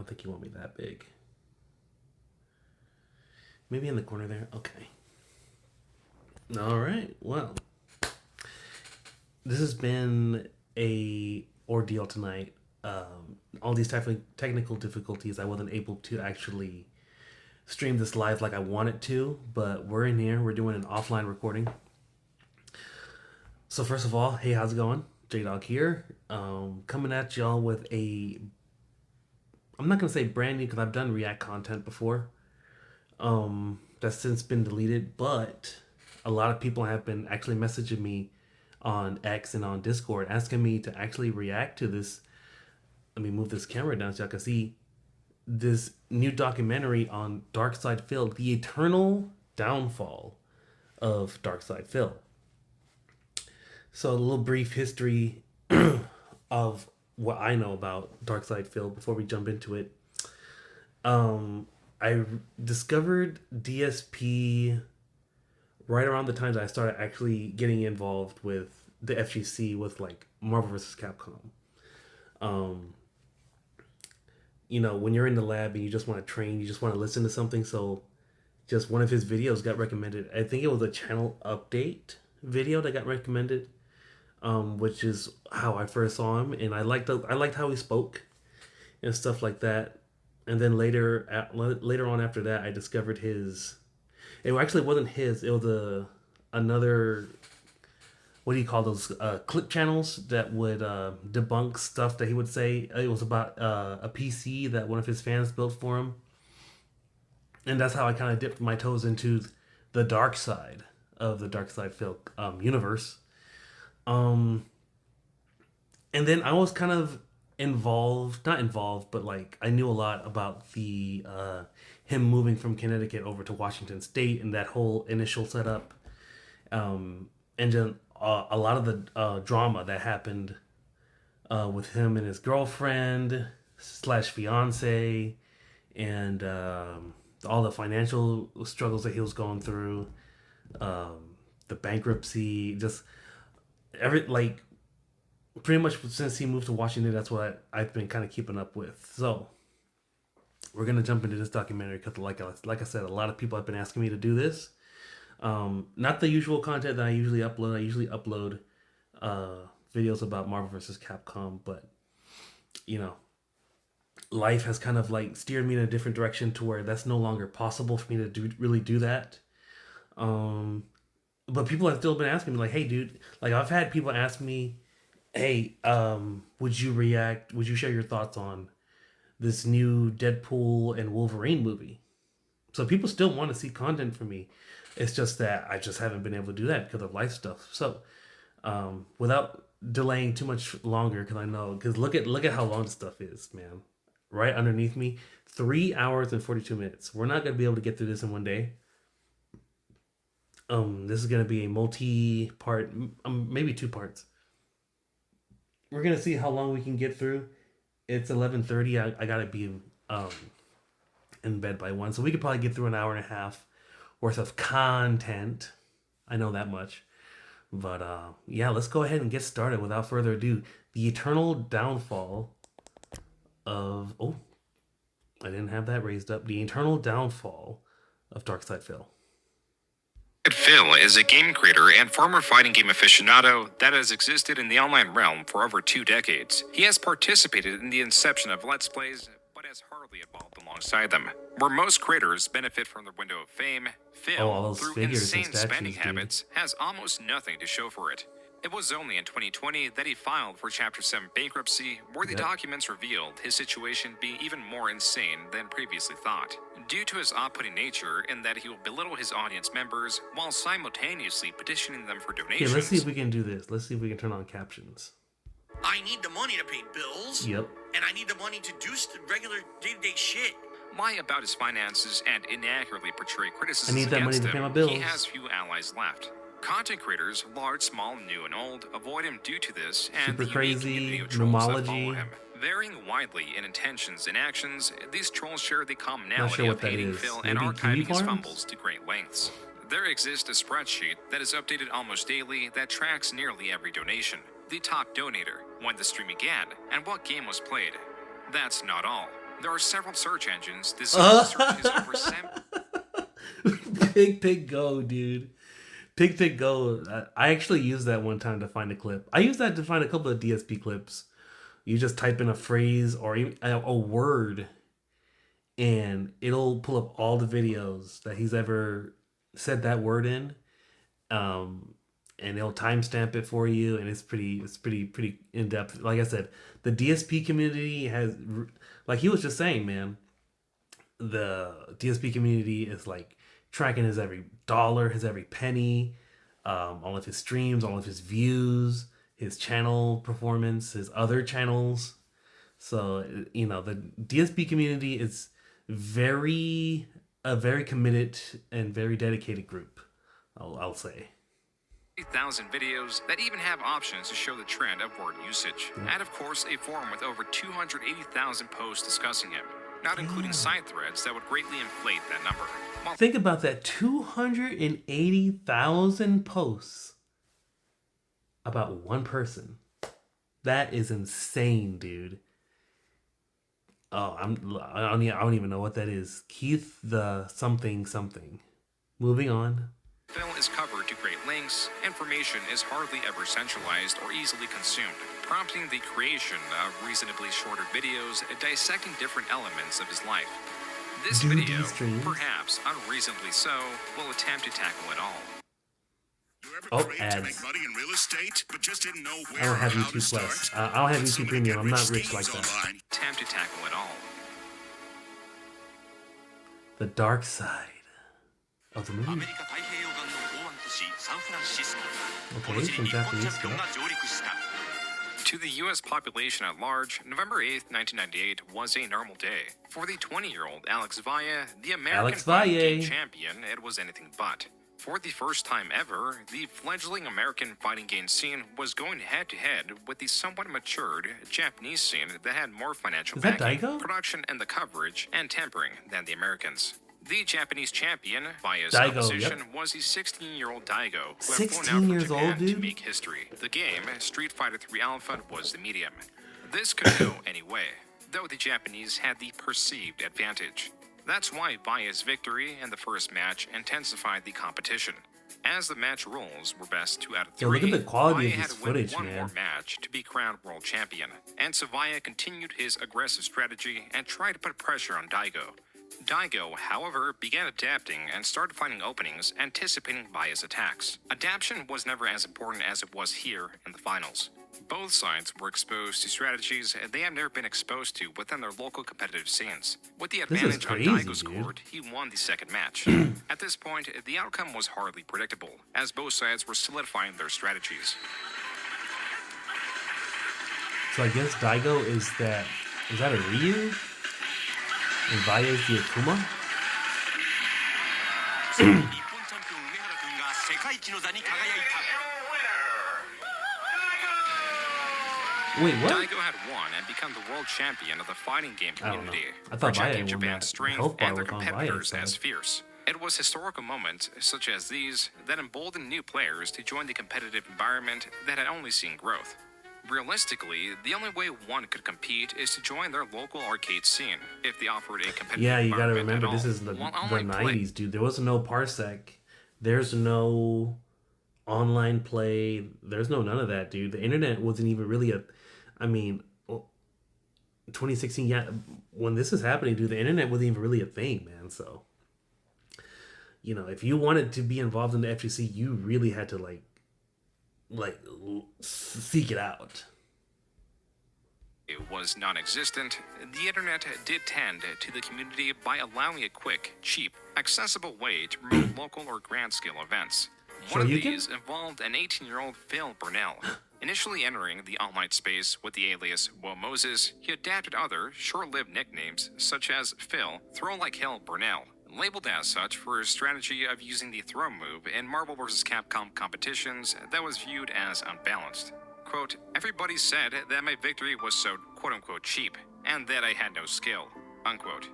don't think you want me that big. Maybe in the corner there? Okay. All right. Well, this has been a ordeal tonight. All these technical difficulties, I wasn't able to actually stream this live like I wanted to, but we're in here. We're doing an offline recording. So first of all, hey, how's it going? JDog here, coming at y'all with I'm not gonna say brand new because I've done React content before. That's since been deleted, but a lot of people have been actually messaging me on X and on Discord asking me to actually react to this. Let me move this camera down so y'all can see this new documentary on Darkside Phil, the eternal downfall of Darkside Phil. So a little brief history of what I know about Darkside Phil before we jump into it. I discovered DSP right around the time that I started actually getting involved with the FGC with like Marvel vs. Capcom. You know, when you're in the lab and you just want to train, you just want to listen to something. So just one of his videos got recommended. I think it was a channel update video that got recommended, which is how I first saw him. And I liked how he spoke and stuff like that. And then later on after that, I discovered his. It actually wasn't his. It was another. What do you call those clip channels that would debunk stuff that he would say? It was about a PC that one of his fans built for him, and that's how I kind of dipped my toes into the dark side of the Darkside Phil universe. And then I was kind of not involved, but like I knew a lot about the him moving from Connecticut over to Washington State and that whole initial setup, and then a lot of the drama that happened with him and his girlfriend / fiance, and all the financial struggles that he was going through, the bankruptcy, just pretty much since he moved to Washington, that's what I've been kind of keeping up with. So we're gonna jump into this documentary because, like I said, a lot of people have been asking me to do this. Not the usual content that I usually upload. I usually upload videos about Marvel vs. Capcom, but you know, life has kind of like steered me in a different direction to where that's no longer possible for me to really do that. But people have still been asking me like, "Hey, dude," like I've had people ask me, "Hey, would you share your thoughts on this new Deadpool and Wolverine movie?" So people still want to see content from me. It's just that I just haven't been able to do that because of life stuff. So without delaying too much longer, because look at how long this stuff is, man. Right underneath me, 3 hours and 42 minutes. We're not gonna be able to get through this in one day. This is gonna be a multi-part, maybe 2 parts. We're gonna see how long we can get through. It's 11:30. I gotta be in bed by 1, so we could probably get through an hour and a half worth of content. I know that much. But yeah, let's go ahead and get started without further ado. The eternal downfall of I didn't have that raised up. The eternal downfall of Darkside Phil. Phil is a game creator and former fighting game aficionado that has existed in the online realm for over 2 decades. He has participated in the inception of Let's Plays, but has hardly evolved alongside them. Where most creators benefit from their window of fame, Phil, through insane spending habits, has almost nothing to show for it. It was only in 2020 that he filed for Chapter 7 bankruptcy, where the documents revealed his situation being even more insane than previously thought. Due to his off-putting nature in that he will belittle his audience members while simultaneously petitioning them for donations. Okay, let's see if we can do this. Let's see if we can turn on captions. I need the money to pay bills. Yep. And I need the money to do regular day-to-day shit. Lie about his finances and inaccurately portray criticisms I need that money to pay my bills. He has few allies left. Content creators, large, small, new, and old, avoid him due to this, and super the crazy of trolls that follow nomology. him. Varying widely in intentions and actions, these trolls share the commonality of hating Phil and archiving his fumbles to great lengths. There exists a spreadsheet that is updated almost daily that tracks nearly every donation, the top donator, when the stream began, and what game was played. That's not all. There are several search engines designed to search his over 7 Pig Go, dude. Pig Go. I actually used that one time to find a clip. I used that to find a couple of DSP clips. You just type in a phrase or even a word, and it'll pull up all the videos that he's ever said that word in. And it'll timestamp it for you, and it's pretty in depth. Like I said, the DSP community has, like he was just saying, man, the DSP community is like tracking his every dollar, his every penny, all of his streams, all of his views, his channel performance, his other channels. So, you know, the DSP community is a very committed and very dedicated group, I'll say. 8,000 videos that even have options to show the trend of word usage. And of course, a forum with over 280,000 posts discussing him, not including side threads that would greatly inflate that number. Think about that, 280,000 posts about one person. That is insane, dude. Oh, I don't even know what that is. Keith the something. Moving on. Phil is covered to great lengths. Information is hardly ever centralized or easily consumed, prompting the creation of reasonably shorter videos dissecting different elements of his life. This video, perhaps unreasonably so, will attempt to tackle it all. Oh, ads. I don't have YouTube Plus. I don't have YouTube Premium. I'm not rich like that. Attempt to tackle it all. The dark side of the movie. Okay, some Japanese stuff. To the U.S. population at large, November 8th, 1998 was a normal day. For the 20-year-old Alex Valle, the American fighting game champion, it was anything but. For the first time ever, the fledgling American fighting game scene was going head-to-head with the somewhat matured Japanese scene that had more financial backing, production, and the coverage and tempering than the Americans. The Japanese champion, Valle's opposition, was the 16-year-old Daigo, who had flown out from Japan to make history. The game, Street Fighter III Alpha, was the medium. This could go any way, though the Japanese had the perceived advantage. That's why Valle's victory in the first match intensified the competition. As the match rules were best 2 out of 3, look at the quality of had this to win footage, one more match to be crowned world champion. And so Valle continued his aggressive strategy and tried to put pressure on Daigo. Daigo, however, began adapting and started finding openings, anticipating Valle's attacks. Adaptation was never as important as it was here in the finals. Both sides were exposed to strategies they have never been exposed to within their local competitive scenes. With the advantage on Daigo's court, he won the second match. At this point, the outcome was hardly predictable, as both sides were solidifying their strategies. So I guess Daigo is that a Ryu? And Valle is the Akuma? Wait, what? Daigo had won and become the world champion of the fighting game community, I thought projecting Japan's strength and their competitors as as fierce. It was historical moments such as these that emboldened new players to join the competitive environment that had only seen growth. Realistically, the only way one could compete is to join their local arcade scene, if they offered a competitive you gotta remember, this is the 90s, dude. There was no Parsec. There's no online play. There's none of that, dude. The internet wasn't even really 2016, when this is happening, dude, the internet wasn't even really a thing, man. So, you know, if you wanted to be involved in the FGC, you really had to like seek it out. It was non-existent. The internet did tend to the community by allowing a quick, cheap, accessible way to promote local or grand-scale events. One of these involved an 18-year-old Phil Burnell. Initially entering the online space with the alias Wo Moses, he adapted other short-lived nicknames such as Phil Throw Like Hell Burnell, labeled as such for his strategy of using the throw move in Marvel vs. Capcom competitions that was viewed as unbalanced. Quote, everybody said that my victory was so quote-unquote cheap, and that I had no skill, unquote.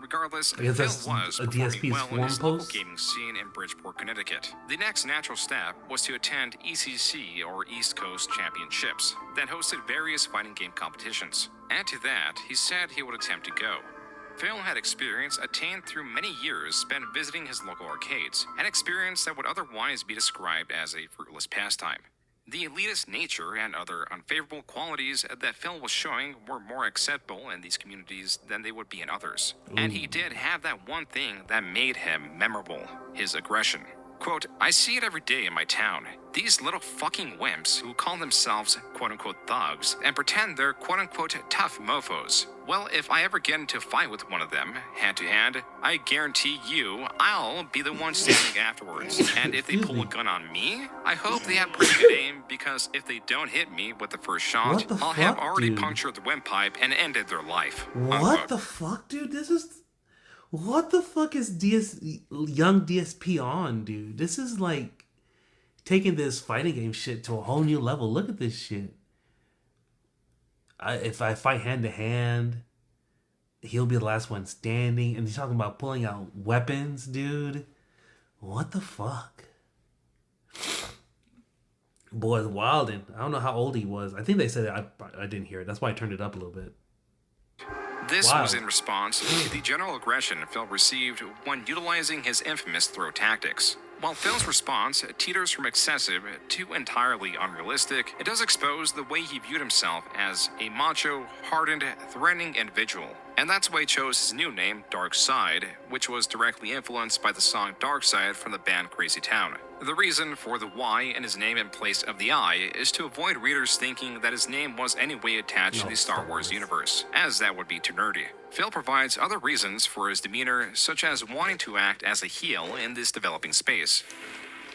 Regardless, I guess Phil that's was a performing DSP's well in forum his local post. gaming scene in Bridgeport, Connecticut. The next natural step was to attend ECC, or East Coast Championships, that hosted various fighting game competitions. Add to that, he said he would attempt to go. Phil had experience attained through many years spent visiting his local arcades, an experience that would otherwise be described as a fruitless pastime. The elitist nature and other unfavorable qualities that Phil was showing were more acceptable in these communities than they would be in others. And he did have that one thing that made him memorable: his aggression. Quote, I see it every day in my town. These little fucking wimps who call themselves quote-unquote thugs and pretend they're quote-unquote tough mofos. Well, if I ever get into a fight with one of them, hand to hand, I guarantee you I'll be the one standing afterwards. And if they pull a gun on me, I hope they have pretty good aim, because if they don't hit me with the first shot, I'll have already punctured the windpipe and ended their life. What the fuck, dude? This is... What the fuck is young DSP on, dude? This is like taking this fighting game shit to a whole new level. Look at this shit. If I fight hand to hand, he'll be the last one standing. And he's talking about pulling out weapons, dude. What the fuck? Boy, it's wildin'. I don't know how old he was. I think they said it. I didn't hear it. That's why I turned it up a little bit. This was in response to the general aggression Phil received when utilizing his infamous throw tactics. While Phil's response teeters from excessive to entirely unrealistic, it does expose the way he viewed himself as a macho, hardened, threatening individual. And that's why he chose his new name, Dark Side, which was directly influenced by the song Dark Side from the band Crazy Town. The reason for the Y in his name in place of the I is to avoid readers thinking that his name was any way attached to the Star Wars universe, as that would be too nerdy. Phil provides other reasons for his demeanor, such as wanting to act as a heel in this developing space.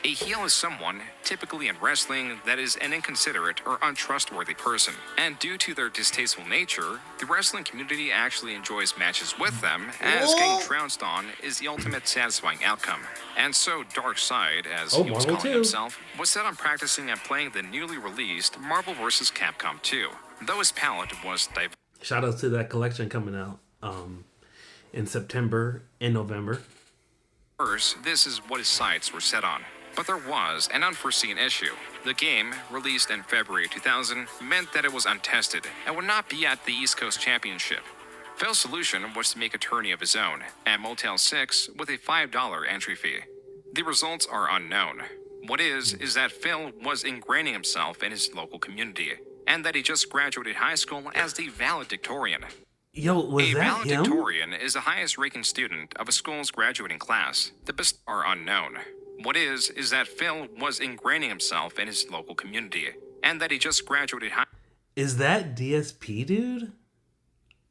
A heel is someone, typically in wrestling, that is an inconsiderate or untrustworthy person. And due to their distasteful nature, the wrestling community actually enjoys matches with them, as getting trounced on is the ultimate satisfying outcome. And so Dark Side, as he was calling himself, was set on practicing and playing the newly released Marvel vs. Capcom 2, though his palette was diverse. Shout out to that collection coming out in September and November. This is what his sights were set on. But there was an unforeseen issue. The game, released in February 2000, meant that it was untested and would not be at the East Coast Championship. Phil's solution was to make a tourney of his own at Motel 6 with a $5 entry fee. The results are unknown. What is that Phil was ingraining himself in his local community, and that he just graduated high school as the valedictorian. Yo, was that him? A valedictorian is the highest ranking student of a school's graduating class. The best are unknown. What is that Phil was ingraining himself in his local community, and that he just graduated high. Is that DSP, dude?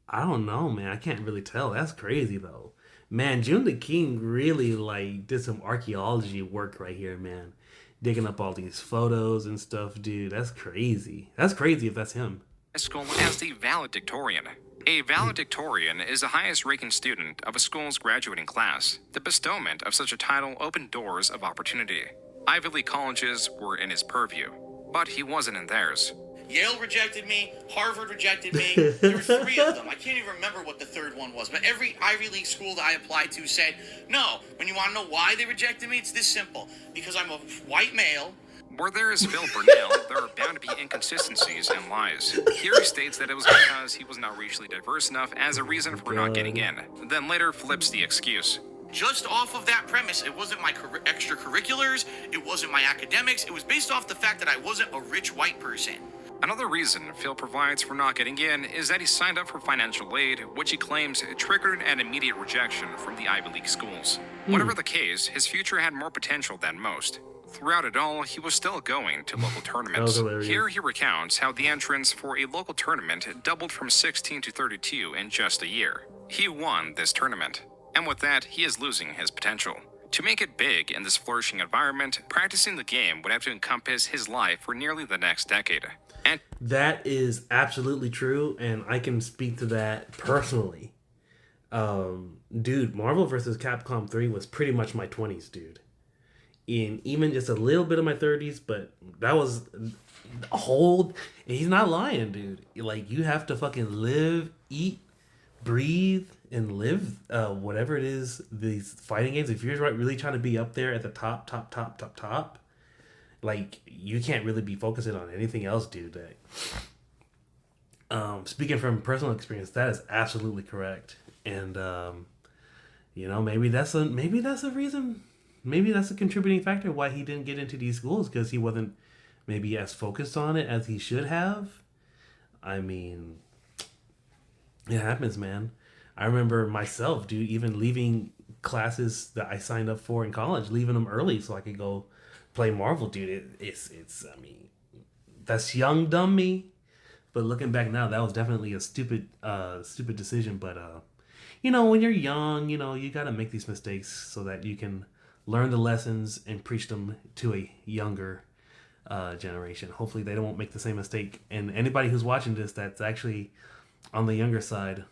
I don't know, man. I can't really tell. That's crazy, though. Man, June the King really, did some archaeology work right here, man. Digging up all these photos and stuff, dude. That's crazy. That's crazy if that's him. School as the valedictorian. A valedictorian is the highest ranking student of a school's graduating class. The bestowment of such a title opened doors of opportunity. Ivy League colleges were in his purview, but he wasn't in theirs. Yale rejected me, Harvard rejected me. There were 3 of them. I can't even remember what the third one was, but every Ivy League school that I applied to said, no. When you want to know why they rejected me, it's this simple. Because I'm a white male. Where there is Phil Burnell, there are bound to be inconsistencies and lies. Here he states that it was because he was not racially diverse enough as a reason for not getting in, then later flips the excuse. Just off of that premise, it wasn't my extracurriculars, it wasn't my academics, it was based off the fact that I wasn't a rich white person. Another reason Phil provides for not getting in is that he signed up for financial aid, which he claims triggered an immediate rejection from the Ivy League schools. Whatever the case, his future had more potential than most. Throughout it all, he was still going to local tournaments. Here he recounts how the entrance for a local tournament doubled from 16 to 32 in just a year. He won this tournament, and with that, he is losing his potential. To make it big in this flourishing environment, practicing the game would have to encompass his life for nearly the next decade. And that is absolutely true, and I can speak to that personally. Dude, Marvel vs. Capcom 3 was pretty much my 20s, dude. In even just a little bit of my 30s, but that was a whole... And he's not lying, dude. You have to fucking live, eat, breathe, and live whatever it is, these fighting games. If you're really trying to be up there at the top, like you can't really be focusing on anything else, dude. Speaking from personal experience, that is absolutely correct. And maybe that's a reason. Maybe that's a contributing factor why he didn't get into these schools, because he wasn't maybe as focused on it as he should have. I mean, it happens, man. I remember myself, dude, even leaving classes that I signed up for in college, leaving them early so I could go play Marvel, dude. It's I mean, that's young dumb me. But looking back now, that was definitely a stupid decision. But when you're young, you gotta make these mistakes so that you can learn the lessons and preach them to a younger generation. Hopefully, they don't make the same mistake. And anybody who's watching this that's actually on the younger side,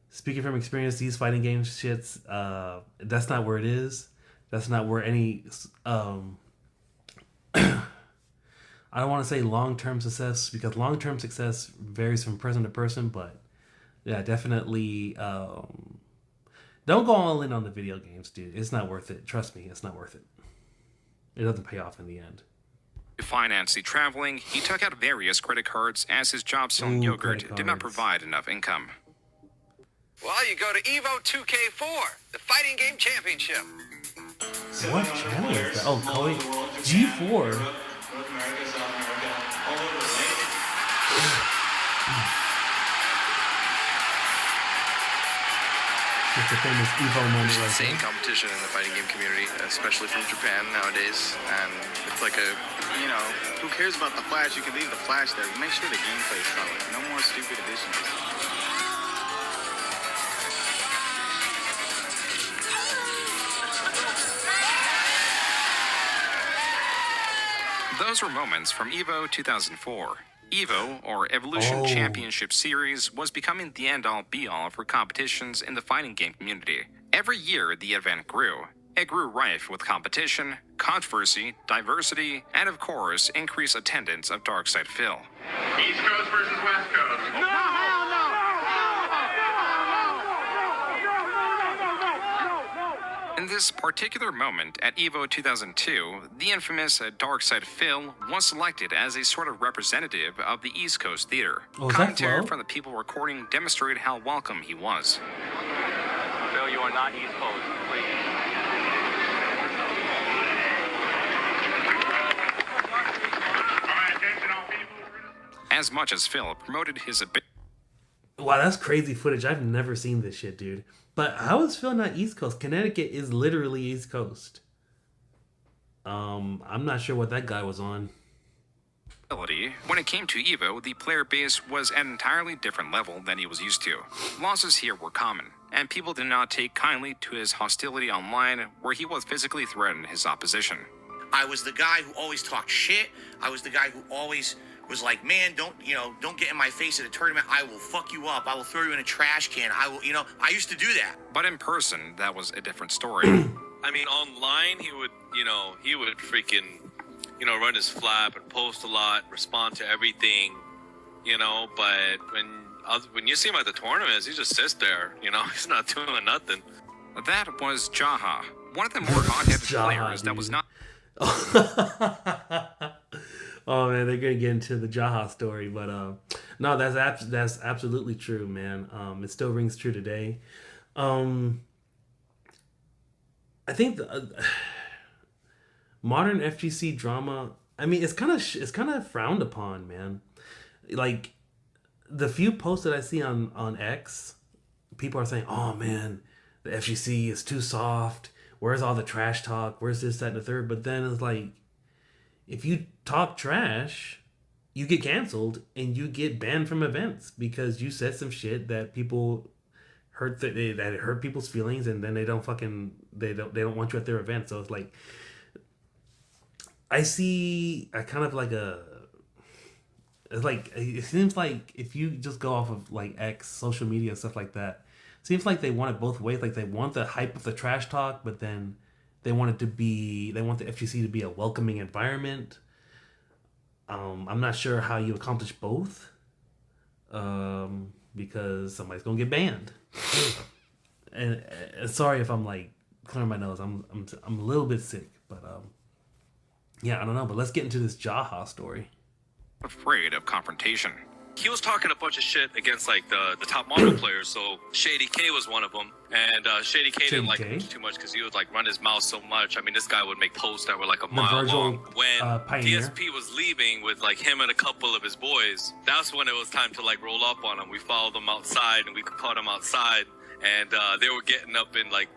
speaking from experience, these fighting game shits, that's not where it is. That's not where any. I don't want to say long-term success, because long-term success varies from person to person, but yeah, definitely don't go all in on the video games, dude. It's not worth it. Trust me, it's not worth it. It doesn't pay off in the end. To finance the traveling, he took out various credit cards as his job selling yogurt did not provide enough income. Well, you go to Evo 2K4, the fighting game championship. What channel is that? Oh, Koei G4. It's a famous Evo moment. There's insane competition in the fighting game community, especially from Japan nowadays. And it's like who cares about the flash? You can leave the flash there. Make sure the gameplay is solid. No more stupid additions. Those were moments from Evo 2004. EVO, or Evolution Championship Series, was becoming the end-all be-all for competitions in the fighting game community. Every year, the event grew. It grew rife with competition, controversy, diversity, and of course, increased attendance of Darkside Phil. East Coast versus West Coast. No! Hell no! In this particular moment at EVO 2002, the infamous Darkside Phil was selected as a sort of representative of the East Coast theater. Commentary from the people recording demonstrated how welcome he was. Phil, you are not East Coast, please. As much as Phil promoted his ability. Wow, that's crazy footage. I've never seen this shit, dude. But how is Phil not East Coast? Connecticut is literally East Coast. I'm not sure what that guy was on. When it came to EVO, the player base was at an entirely different level than he was used to. Losses here were common, and people did not take kindly to his hostility online, where he was physically threatened his opposition. I was the guy who always talked shit. I was the guy who always was like, man, don't get in my face at a tournament. I will fuck you up. I will throw you in a trash can. I used to do that. But in person, that was a different story. I mean, online, he would freaking, run his flap and post a lot, respond to everything, but when you see him at the tournaments, he just sits there, he's not doing nothing. That was Jaha, one of the more hot-headed players that was not... Oh man, they're gonna get into the Jaha story, but no, that's absolutely true, man. It still rings true today. I think the modern FGC drama. I mean, it's kind of frowned upon, man. Like the few posts that I see on X, people are saying, "Oh man, the FGC is too soft. Where's all the trash talk? Where's this, that, and the third?" But then it's like, if you talk trash, you get canceled and you get banned from events because you said some shit that people hurt that hurt people's feelings, and then they don't want you at their event. So it's like, it seems like if you just go off of like X, social media and stuff like that, it seems like they want it both ways. Like they want the hype of the trash talk, but then they want the FGC to be a welcoming environment. I'm not sure how you accomplish both. because somebody's gonna get banned. and sorry if I'm like clearing my nose. I'm a little bit sick, but yeah, I don't know. But let's get into this Jaha story. Afraid of confrontation. He was talking a bunch of shit against like the top model players. So Shady K was one of them, and Shady K didn't like him too much because he would like run his mouth so much. I mean, this guy would make posts that were like a mile long. When DSP was leaving with like him and a couple of his boys, that's when it was time to like roll up on him. We followed them outside and we caught him outside, and they were getting up in like,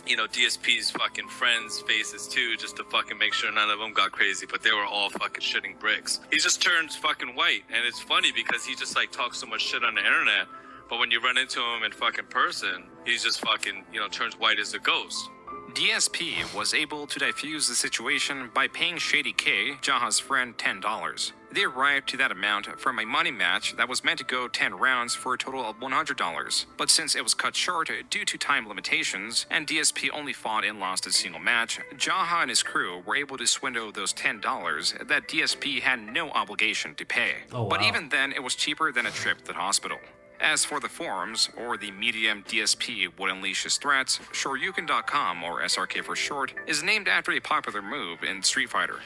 you know, DSP's fucking friends' faces too, just to fucking make sure none of them got crazy, but they were all fucking shitting bricks. He just turns fucking white, and it's funny because he just like talks so much shit on the internet, but when you run into him in fucking person, he's just fucking, you know, turns white as a ghost. DSP was able to diffuse the situation by paying Shady K, Jaha's friend, $10. They arrived to that amount from a money match that was meant to go 10 rounds for a total of $100. But since it was cut short due to time limitations, and DSP only fought and lost a single match, Jaha and his crew were able to swindle those $10 that DSP had no obligation to pay. Oh, wow. But even then, it was cheaper than a trip to the hospital. As for the forums, or the medium DSP would unleash his threats, Shoryuken.com, or SRK for short, is named after a popular move in Street Fighter.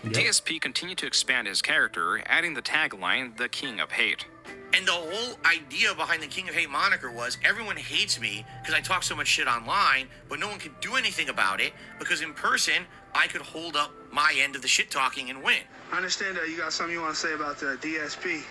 Yep. DSP continued to expand his character, adding the tagline, The King of Hate. And the whole idea behind the King of Hate moniker was everyone hates me because I talk so much shit online, but no one can do anything about it because in person, I could hold up my end of the shit talking and win. I understand that you got something you want to say about the DSP.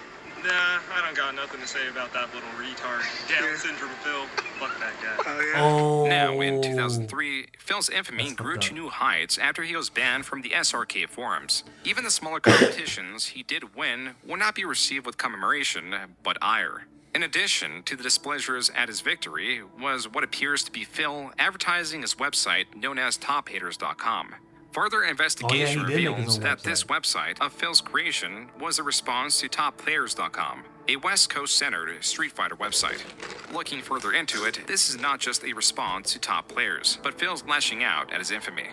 Nah, I don't got nothing to say about that little retard. Down syndrome Phil. Fuck that guy. Oh, yeah? Oh. Now, in 2003, Phil's infamy grew to new heights after he was banned from the SRK forums. Even the smaller competitions he did win would not be received with commemoration, but ire. In addition to the displeasures at his victory was what appears to be Phil advertising his website known as TopHaters.com. Further investigation reveals that this website of Phil's creation was a response to TopPlayers.com, a West Coast-centered Street Fighter website. Looking further into it, this is not just a response to Top Players, but Phil's lashing out at his infamy.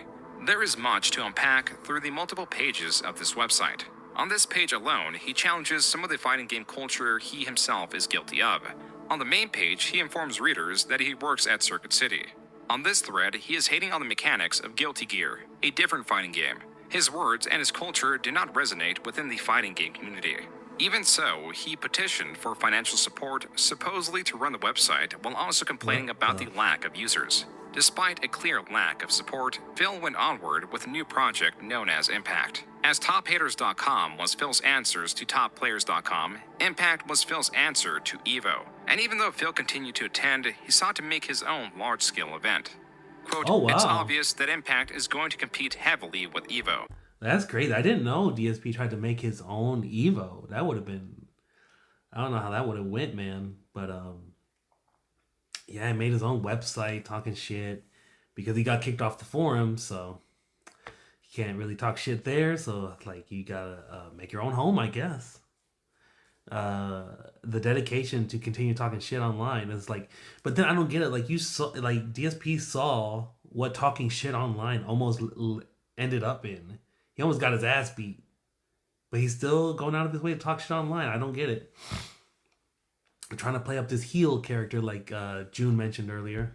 There is much to unpack through the multiple pages of this website. On this page alone, he challenges some of the fighting game culture he himself is guilty of. On the main page, he informs readers that he works at Circuit City. On this thread, he is hating on the mechanics of Guilty Gear, a different fighting game. His words and his culture do not resonate within the fighting game community. Even so, he petitioned for financial support, supposedly to run the website, while also complaining about the lack of users. Despite a clear lack of support, Phil went onward with a new project known as Impact. As TopHaters.com was Phil's answers to TopPlayers.com, Impact was Phil's answer to EVO. And even though Phil continued to attend, he sought to make his own large-scale event. Quote, Oh, wow. It's obvious that Impact is going to compete heavily with EVO. That's crazy. I didn't know DSP tried to make his own Evo. That would have been... I don't know how that would have went, man. But, yeah, he made his own website talking shit because he got kicked off the forum, so he can't really talk shit there. So, like, you gotta make your own home, I guess. The dedication to continue talking shit online is like... But then I don't get it. Like, you saw... Like, DSP saw what talking shit online almost ended up in. He almost got his ass beat. But he's still going out of his way to talk shit online. I don't get it. I'm trying to play up this heel character like June mentioned earlier.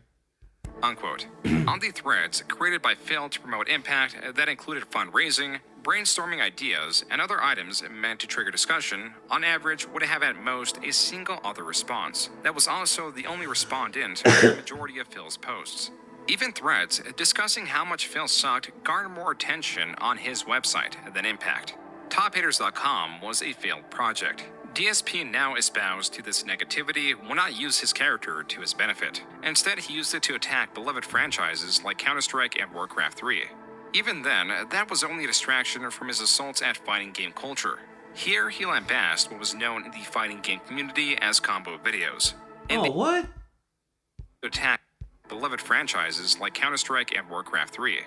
Unquote. On the threads created by Phil to promote Impact that included fundraising, brainstorming ideas, and other items meant to trigger discussion, on average would have at most a single other response. That was also the only respondent to the majority of Phil's posts. Even threads discussing how much Phil sucked garnered more attention on his website than Impact. TopHaters.com was a failed project. DSP now espoused to this negativity will not use his character to his benefit. Instead, he used it to attack beloved franchises like Counter-Strike and Warcraft 3. Even then, that was only a distraction from his assaults at fighting game culture. Here, he lambasted what was known in the fighting game community as combo videos. What? Attack beloved franchises like Counter-Strike and Warcraft 3.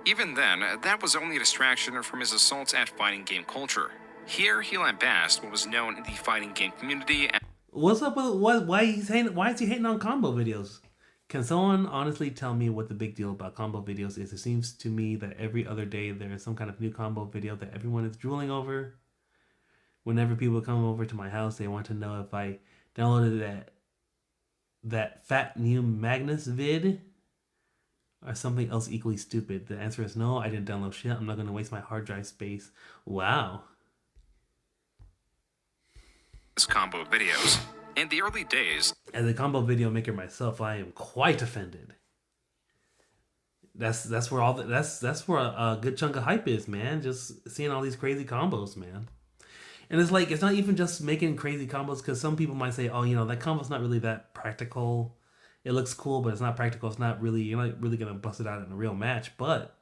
Even then, that was only a distraction from his assaults at fighting game culture. Here, he lambasted what was known in the fighting game community as... What's up with what? Why is he hating on combo videos? Can someone honestly tell me what the big deal about combo videos is? It seems to me that every other day there is some kind of new combo video that everyone is drooling over. Whenever people come over to my house, they want to know if I downloaded that fat new Magnus vid or something else equally stupid? The answer is no, I didn't download shit. I'm not going to waste my hard drive space. Wow. Combo videos. In the early days, as a combo video maker myself, I am quite offended. That's where that's where a good chunk of hype is, man. Just seeing all these crazy combos, man. And it's like, it's not even just making crazy combos, because some people might say, oh, you know, that combo's not really that practical. It looks cool, but it's not practical. It's not really, you're not really gonna bust it out in a real match. But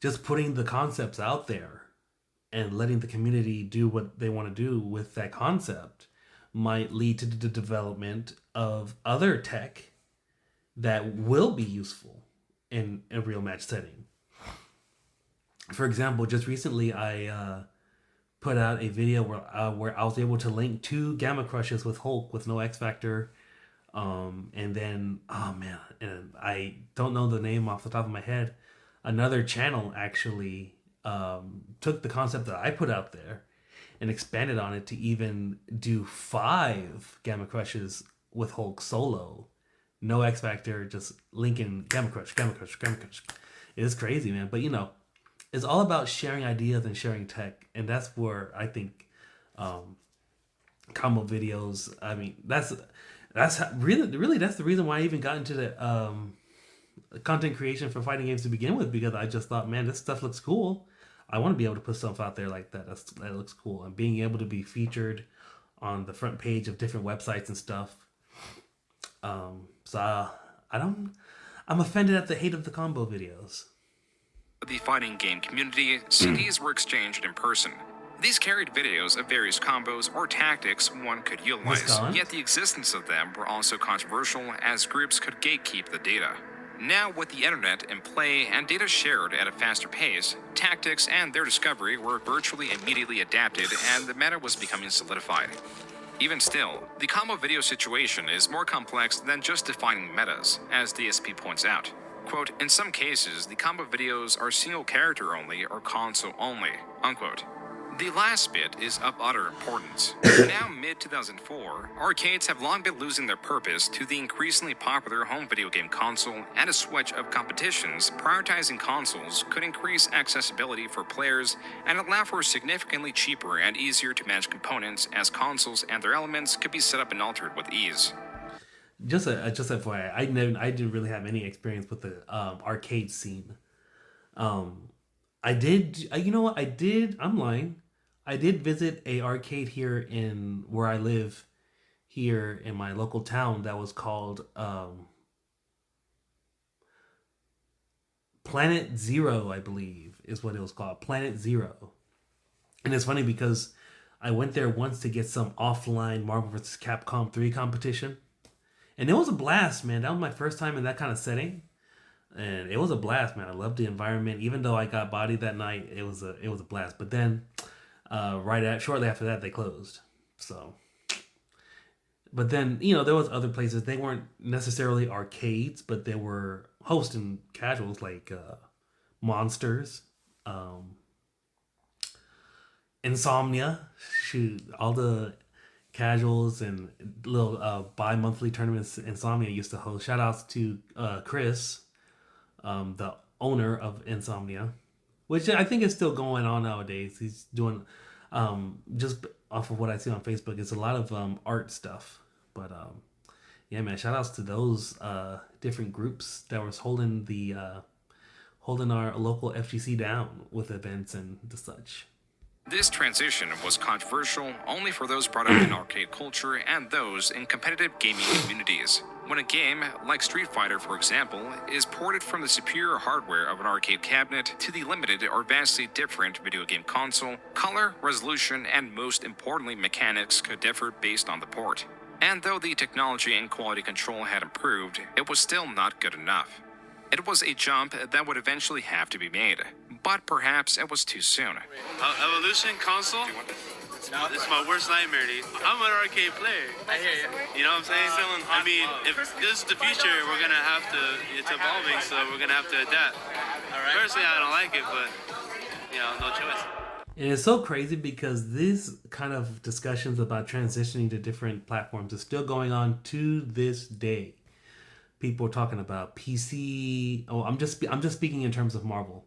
just putting the concepts out there and letting the community do what they want to do with that concept might lead to the development of other tech that will be useful in a real match setting. For example, just recently I put out a video where I was able to link 2 Gamma Crushes with Hulk with no X Factor. And then, oh man, and I don't know the name off the top of my head. Another channel actually took the concept that I put out there and expanded on it to even do 5 Gamma Crushes with Hulk solo. No X Factor, just linking Gamma Crush, Gamma Crush, Gamma Crush. It's crazy, man. But you know, it's all about sharing ideas and sharing tech. And that's where I think combo videos, I mean, that's really that's the reason why I even got into the content creation for fighting games to begin with, because I just thought, man, this stuff looks cool. I want to be able to put stuff out there like that. That looks cool. And being able to be featured on the front page of different websites and stuff. I'm offended at the hate of the combo videos. The fighting game community, CDs were exchanged in person. These carried videos of various combos or tactics one could utilize, yet the existence of them were also controversial, as groups could gatekeep the data. Now, with the internet in play and data shared at a faster pace, tactics and their discovery were virtually immediately adapted, and the meta was becoming solidified. Even still, the combo video situation is more complex than just defining metas, as DSP points out. Quote, in some cases, the combo videos are single character only or console only, unquote. The last bit is of utter importance. Now, mid-2004, arcades have long been losing their purpose to the increasingly popular home video game console, and a switch of competitions prioritizing consoles could increase accessibility for players and allow for significantly cheaper and easier to manage components, as consoles and their elements could be set up and altered with ease. Just FYI, I didn't really have any experience with the arcade scene. I did, you know what, I'm lying. I did visit a arcade here in where I live, here in my local town, that was called Planet Zero, I believe, is what it was called. Planet Zero. And it's funny because I went there once to get some offline Marvel vs. Capcom 3 competition. And it was a blast, man. That was my first time in that kind of setting. And it was a blast, man. I loved the environment. Even though I got bodied that night, it was a blast. But then, shortly after that, they closed. So, but then, you know, there was other places. They weren't necessarily arcades, but they were hosting casuals like Monsters, Insomnia. Shoot, all the casuals and little bi-monthly tournaments Insomnia used to host. Shout outs to Chris, the owner of Insomnia, which I think is still going on nowadays. He's doing, just off of what I see on Facebook, it's a lot of art stuff. But yeah, man, shout outs to those different groups that was holding our local FGC down with events and the such. This transition was controversial only for those brought up in arcade culture and those in competitive gaming communities. When a game, like Street Fighter for example, is ported from the superior hardware of an arcade cabinet to the limited or vastly different video game console, color, resolution, and most importantly mechanics could differ based on the port. And though the technology and quality control had improved, it was still not good enough. It was a jump that would eventually have to be made, but perhaps it was too soon. Evolution console? This is my worst nightmare, dude. I'm an arcade player. I hear you. You know what I'm saying? I mean, if this is the future, we're going to have to, it's evolving, so we're going to have to adapt. All right. Personally, I don't like it, but, you know, no choice. And it's so crazy because these kind of discussions about transitioning to different platforms is still going on to this day. People are talking about PC. Oh, I'm just speaking in terms of Marvel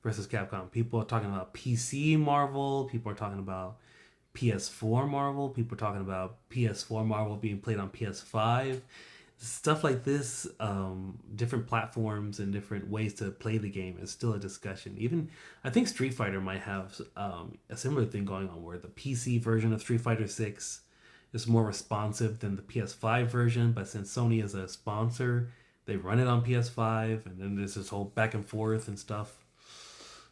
versus Capcom. People are talking about PC Marvel. People are talking about PS4 Marvel. People are talking about PS4 Marvel being played on PS5. Stuff like this, different platforms and different ways to play the game is still a discussion. Even I think Street Fighter might have a similar thing going on where the PC version of Street Fighter 6 is more responsive than the PS5 version, but since Sony is a sponsor, they run it on PS5, and then there's this whole back and forth and stuff.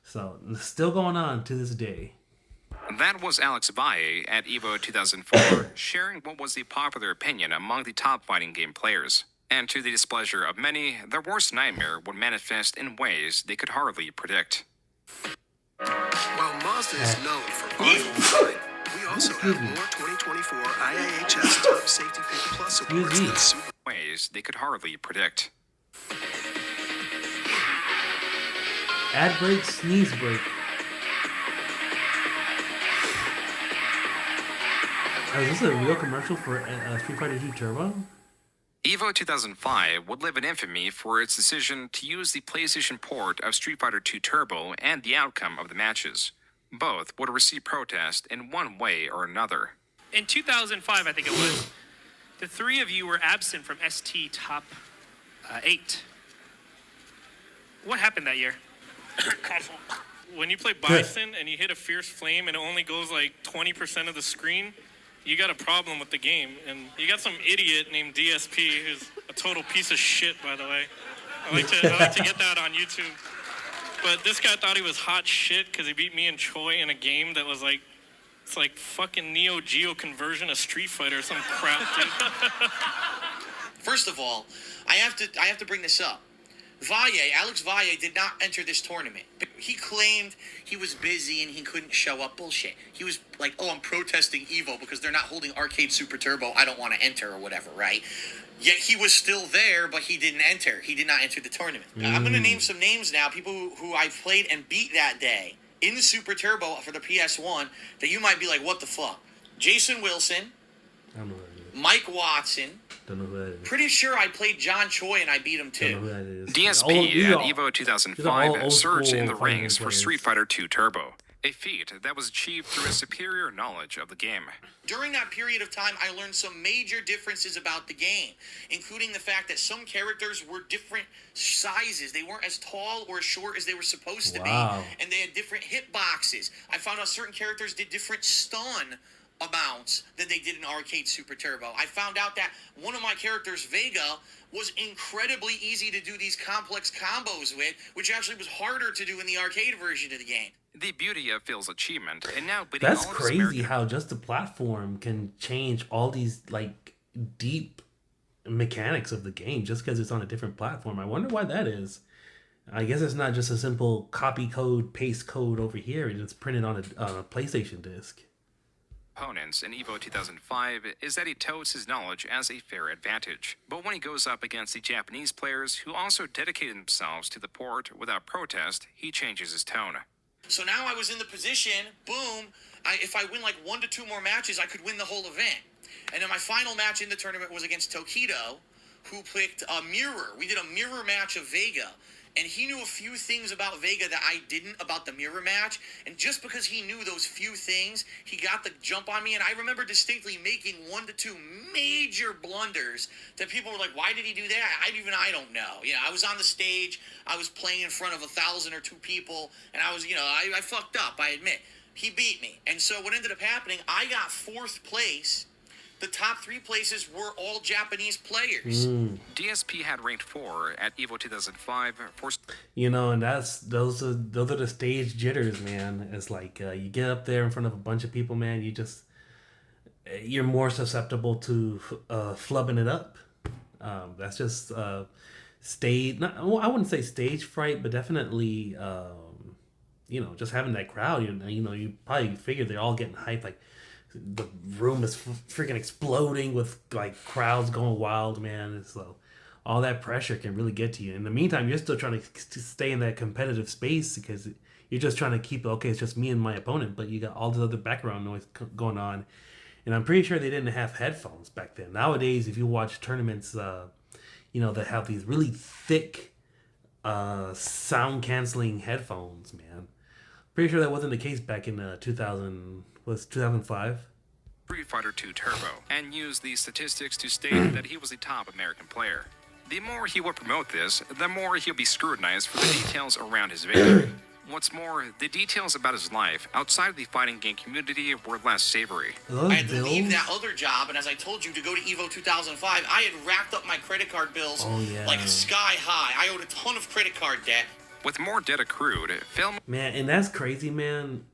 So it's still going on to this day. That was Alex Valle at EVO 2004, sharing what was the popular opinion among the top fighting game players. And to the displeasure of many, their worst nightmare would manifest in ways they could hardly predict. While Mazda is known for volume design, we also have more 2024 IIHS Top Safety Pick Plus awards than Super. Ways they could hardly predict. Ad break, sneeze break. Oh, is this a real commercial for Street Fighter 2 Turbo? EVO 2005 would live in infamy for its decision to use the PlayStation port of Street Fighter 2 Turbo and the outcome of the matches. Both would receive protest in one way or another. In 2005, I think it was, the three of you were absent from ST Top 8. What happened that year? When you play Bison and you hit a fierce flame and it only goes like 20% of the screen, you got a problem with the game. And you got some idiot named DSP who's a total piece of shit, by the way. I like to get that on YouTube. But this guy thought he was hot shit because he beat me and Choi in a game that was like, it's like fucking Neo Geo conversion of Street Fighter or some crap, dude. First of all, I have to bring this up. Alex Valle did not enter this tournament. He claimed he was busy and he couldn't show up. Bullshit. He was like, oh, I'm protesting EVO because they're not holding Arcade Super Turbo. I don't want to enter or whatever, right? Yet he was still there, but he didn't enter. He did not enter the tournament. I'm going to name some names now, people who I played and beat that day in the Super Turbo for the PS1 that you might be like, what the fuck? Jason Wilson. I don't know that is. Mike Watson. Don't know who that is. Pretty sure I played John Choi and I beat him too. Don't know who that is. DSP at EVO 2005 surged in the fighting rings for players. Street Fighter 2 Turbo, a feat that was achieved through a superior knowledge of the game. During that period of time, I learned some major differences about the game, including the fact that some characters were different sizes. They weren't as tall or as short as they were supposed to be, and they had different hitboxes. I found out certain characters did different stun amounts than they did in Arcade Super Turbo. I found out that one of my characters, Vega, was incredibly easy to do these complex combos with, which actually was harder to do in the arcade version of the game. The beauty of Phil's achievement, and now beating That's all of his crazy American how just the platform can change all these like deep mechanics of the game just because it's on a different platform. I wonder why that is. I guess it's not just a simple copy code, paste code over here. It's printed on a PlayStation disc. opponents in EVO 2005 is that he touts his knowledge as a fair advantage. But when he goes up against the Japanese players who also dedicated themselves to the port without protest, he changes his tone. So now I was in the position, boom, if I win like 1 to 2 more matches, I could win the whole event. And then my final match in the tournament was against Tokido, who picked a mirror. We did a mirror match of Vega. And he knew a few things about Vega that I didn't about the mirror match. And just because he knew those few things, he got the jump on me. And I remember distinctly making 1 to 2 major blunders that people were like, why did he do that? I don't know. You know, I was on the stage. I was playing in front of 1,000 or 2 people. And I was, I fucked up, I admit. He beat me. And so what ended up happening, I got 4th place. The top 3 places were all Japanese players. DSP had ranked 4 at EVO 2005 for... And those are the stage jitters, man. It's like you get up there in front of a bunch of people, man. You're more susceptible to flubbing it up. That's just stage. I wouldn't say stage fright, but definitely just having that crowd. You probably figure they're all getting hyped, like. The room is freaking exploding with like crowds going wild, man. And so all that pressure can really get to you. In the meantime, you're still trying to stay in that competitive space because you're just trying to keep, okay, it's just me and my opponent, but you got all this other background noise going on. And I'm pretty sure they didn't have headphones back then. Nowadays, if you watch tournaments, you know, that have these really thick sound canceling headphones, man. Pretty sure that wasn't the case back in 2005. Street Fighter II Turbo, and used these statistics to state that he was a top American player. The more he would promote this, the more he'll be scrutinized for the details around his victory. What's more, the details about his life outside of the fighting game community were less savory. I had to leave that other job, and as I told you, to go to EVO 2005, I had racked up my credit card bills like sky high. I owed a ton of credit card debt. With more debt accrued, Phil... Man, and that's crazy, man.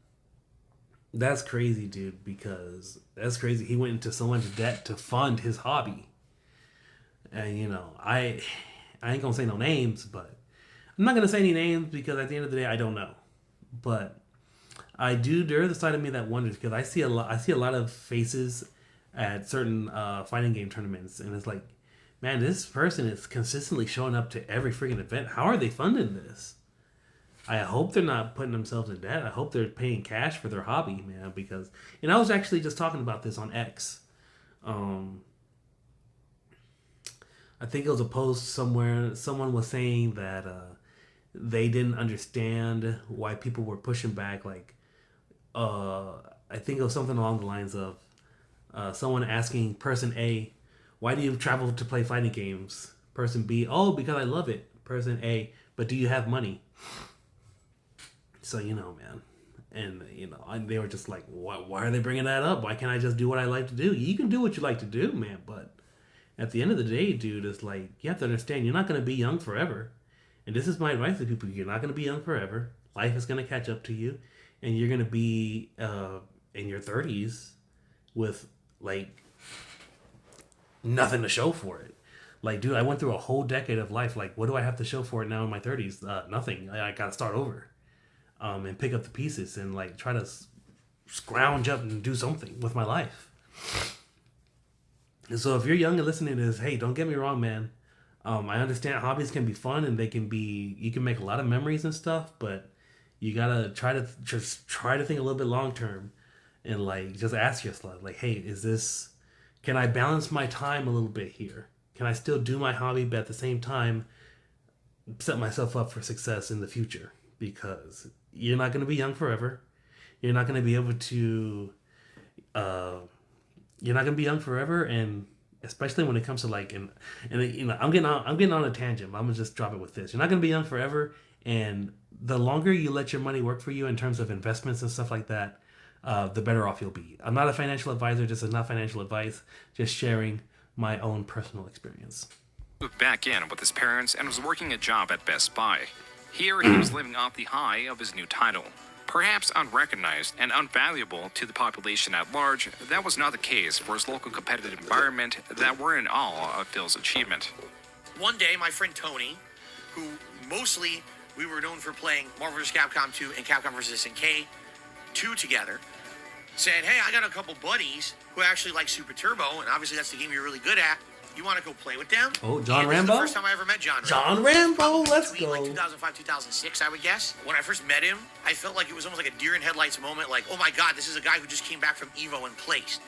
That's crazy, dude, because that's crazy. He went into so much debt to fund his hobby. And, you know, I ain't gonna say no names, but I'm not gonna say any names because at the end of the day, I don't know. But I do. There's a side of me that wonders because I see a lot of faces at certain fighting game tournaments, and it's like, man, this person is consistently showing up to every freaking event. How are they funding this? I hope they're not putting themselves in debt. I hope they're paying cash for their hobby, man. Because, and I was actually just talking about this on X. I think it was a post somewhere. Someone was saying that they didn't understand why people were pushing back. Like, I think it was something along the lines of someone asking person A, why do you travel to play fighting games? Person B, oh, because I love it. Person A, but do you have money? So, you know, man. And, you know, they were just like, why are they bringing that up? Why can't I just do what I like to do? You can do what you like to do, man. But at the end of the day, dude, it's like, you have to understand, you're not going to be young forever. And this is my advice to people. You're not going to be young forever. Life is going to catch up to you. And you're going to be in your 30s with, like, nothing to show for it. Like, dude, I went through a whole decade of life. Like, what do I have to show for it now in my 30s? Nothing. I got to start over. And pick up the pieces and like try to scrounge up and do something with my life. And so if you're young and listening to this, hey, don't get me wrong, man. I understand hobbies can be fun and you can make a lot of memories and stuff, but you gotta try to think a little bit long term and like just ask yourself, like, hey, can I balance my time a little bit here? Can I still do my hobby, but at the same time set myself up for success in the future? Because you're not going to be young forever. You're not going to be able to, you're not going to be young forever. And especially when it comes to like, and you know, I'm getting on a tangent, but I'm going to just drop it with this. You're not going to be young forever. And the longer you let your money work for you in terms of investments and stuff like that, the better off you'll be. I'm not a financial advisor. This is not financial advice, just sharing my own personal experience. Moved back in with his parents and was working a job at Best Buy. Here he was living off the high of his new title. Perhaps unrecognized and unvaluable to the population at large, that was not the case for his local competitive environment that were in awe of Phil's achievement. One day, my friend Tony, who mostly we were known for playing Marvel vs. Capcom 2 and Capcom vs. SNK 2 together, said, hey, I got a couple buddies who actually like Super Turbo, and obviously that's the game you're really good at. You want to go play with them? Oh, John and Rambo? This is the first time I ever met John Rambo. John Rambo, let's go. Like 2005, 2006, I would guess. When I first met him, I felt like it was almost like a deer in headlights moment. Like, oh my God, this is a guy who just came back from EVO and placed.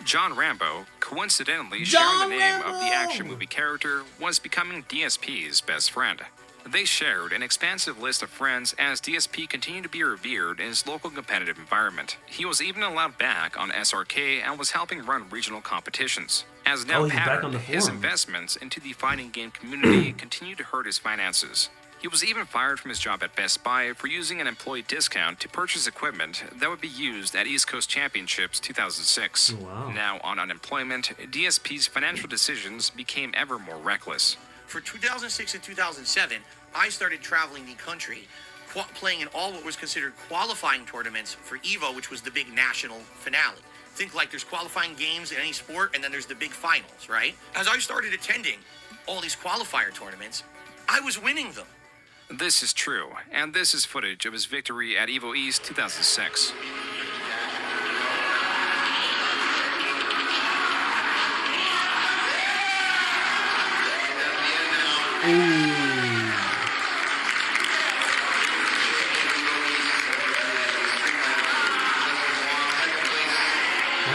John Rambo, coincidentally sharing the name of the action movie character, was becoming DSP's best friend. They shared an expansive list of friends as DSP continued to be revered in his local competitive environment. He was even allowed back on SRK and was helping run regional competitions. As now patterned, his investments into the fighting game community continued to hurt his finances. He was even fired from his job at Best Buy for using an employee discount to purchase equipment that would be used at East Coast Championships 2006. Wow. Now on unemployment, DSP's financial decisions became ever more reckless. For 2006 and 2007, I started traveling the country, playing in all what was considered qualifying tournaments for EVO, which was the big national finale. Think like there's qualifying games in any sport, and then there's the big finals, right? As I started attending all these qualifier tournaments, I was winning them. This is true, and this is footage of his victory at EVO East 2006.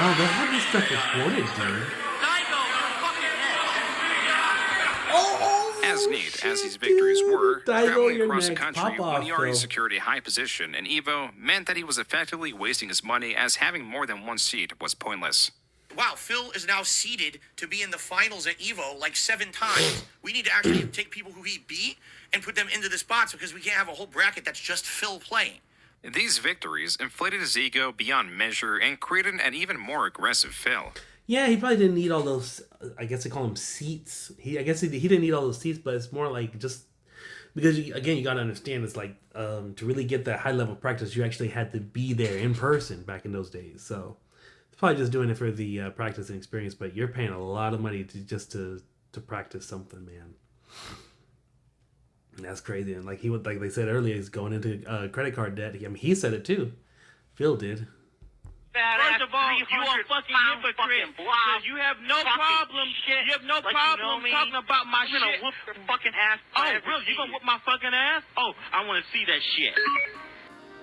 Wow, they had this stuff recorded, dude. As neat as these victories were, traveling your across the neck. country Pop when he off, already Phil. secured a high position in EVO meant that he was effectively wasting his money, as having more than one seat was pointless. Wow, Phil is now seeded to be in the finals at EVO like 7 times. We need to actually take people who he beat and put them into the spots because we can't have a whole bracket that's just Phil playing. These victories inflated his ego beyond measure and created an even more aggressive Phil. Yeah, he probably didn't need all those. I guess they call them seats. I guess he didn't need all those seats, but it's more like just because again, you got to understand, it's like to really get that high level practice, you actually had to be there in person back in those days. So it's probably just doing it for the practice and experience. But you're paying a lot of money to practice something, man. And that's crazy. And like like they said earlier, he's going into credit card debt. I mean, he said it too. Phil did. First of all, you a fucking hypocrite. Because you have no problem. You have no problem talking about my shit. I'm gonna whoop your fucking ass. Oh, really? You gonna whoop my fucking ass? Oh, I want to see that shit.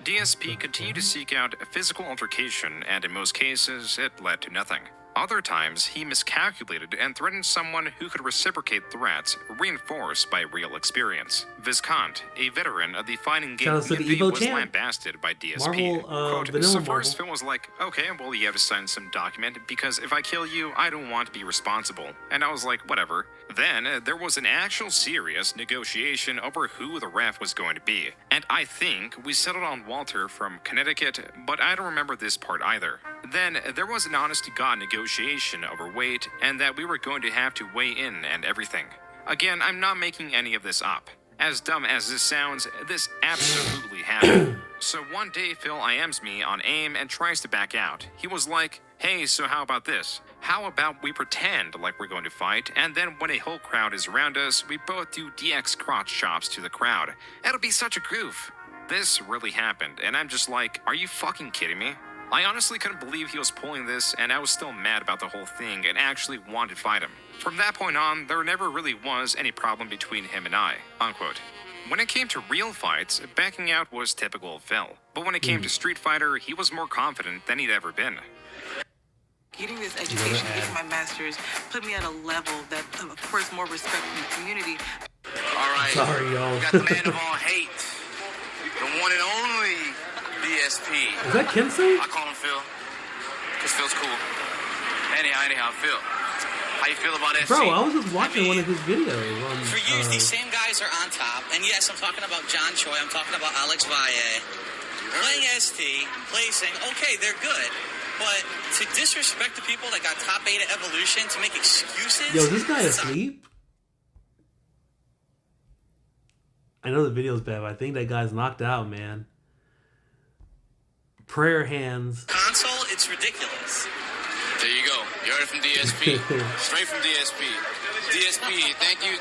DSP continued to seek out a physical altercation, and in most cases, it led to nothing. Other times, he miscalculated and threatened someone who could reciprocate threats, reinforced by real experience. Viscount, a veteran of the fighting game community, was lambasted by DSP. Quote, so first Phil was like, okay, well, you have to sign some document, because if I kill you, I don't want to be responsible. And I was like, whatever. Then, there was an actual serious negotiation over who the ref was going to be. And I think we settled on Walter from Connecticut, but I don't remember this part either. Then, there was an honest-to-God negotiation over weight, and that we were going to have to weigh in and everything. Again, I'm not making any of this up. As dumb as this sounds, this absolutely happened. So one day, Phil IMs me on AIM and tries to back out. He was like, hey, so how about this? How about we pretend like we're going to fight, and then when a whole crowd is around us, we both do DX crotch chops to the crowd. It'll be such a goof. This really happened, and I'm just like, are you fucking kidding me? I honestly couldn't believe he was pulling this, and I was still mad about the whole thing and actually wanted to fight him. From that point on, there never really was any problem between him and I, unquote. When it came to real fights, backing out was typical of Phil. But when it came to Street Fighter, he was more confident than he'd ever been. Getting this education, getting my master's, put me at a level that, of course, more respect from the community. All right. Sorry, y'all. We got the man of all hate, the one and only DSP. Is that Kensei? I call him Phil, because Phil's cool. Anyhow, Phil, how you feel about SC? Bro, I was just watching one of his videos. For years, these same guys are on top. And yes, I'm talking about John Choi. I'm talking about Alex Valle. Playing ST, placing, okay, they're good. But to disrespect the people that got top 8 at Evolution, to make excuses... Yo, is this guy asleep? I know the video's bad, but I think that guy's knocked out, man. Prayer hands. Console, it's ridiculous. There you go. You heard it from DSP. Straight from DSP. DSP, thank you.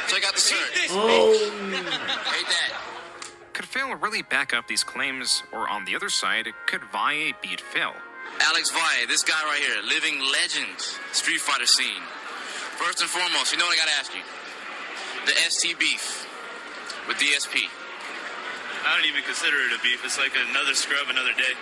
Check out the shirt. Oh! Hate that. Could Phil really back up these claims, or on the other side, could Valle beat Phil? Alex Valle, this guy right here, living legend, Street Fighter scene. First and foremost, you know what I gotta ask you? The ST beef with DSP. I don't even consider it a beef. It's like another scrub, another day.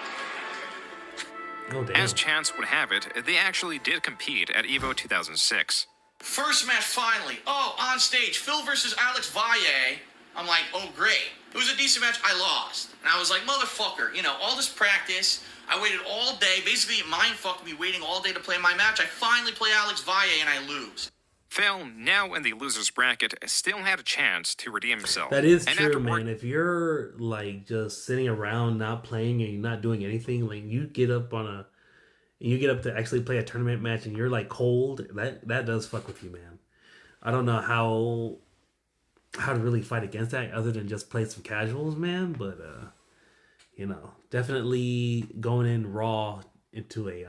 Oh, damn. As chance would have it, they actually did compete at EVO 2006. First match, finally. Oh, on stage, Phil versus Alex Valle. I'm like, oh, great. It was a decent match. I lost. And I was like, motherfucker, you know, all this practice. I waited all day. Basically, it mind-fucked me waiting all day to play my match. I finally play Alex Valle, and I lose. Phil, now in the loser's bracket, still had a chance to redeem himself. That is true, man. If you're, like, just sitting around not playing and you're not doing anything, like, you get up to actually play a tournament match and you're, like, cold, that does fuck with you, man. I don't know how to really fight against that other than just play some casuals, man, but, you know, definitely going in raw into a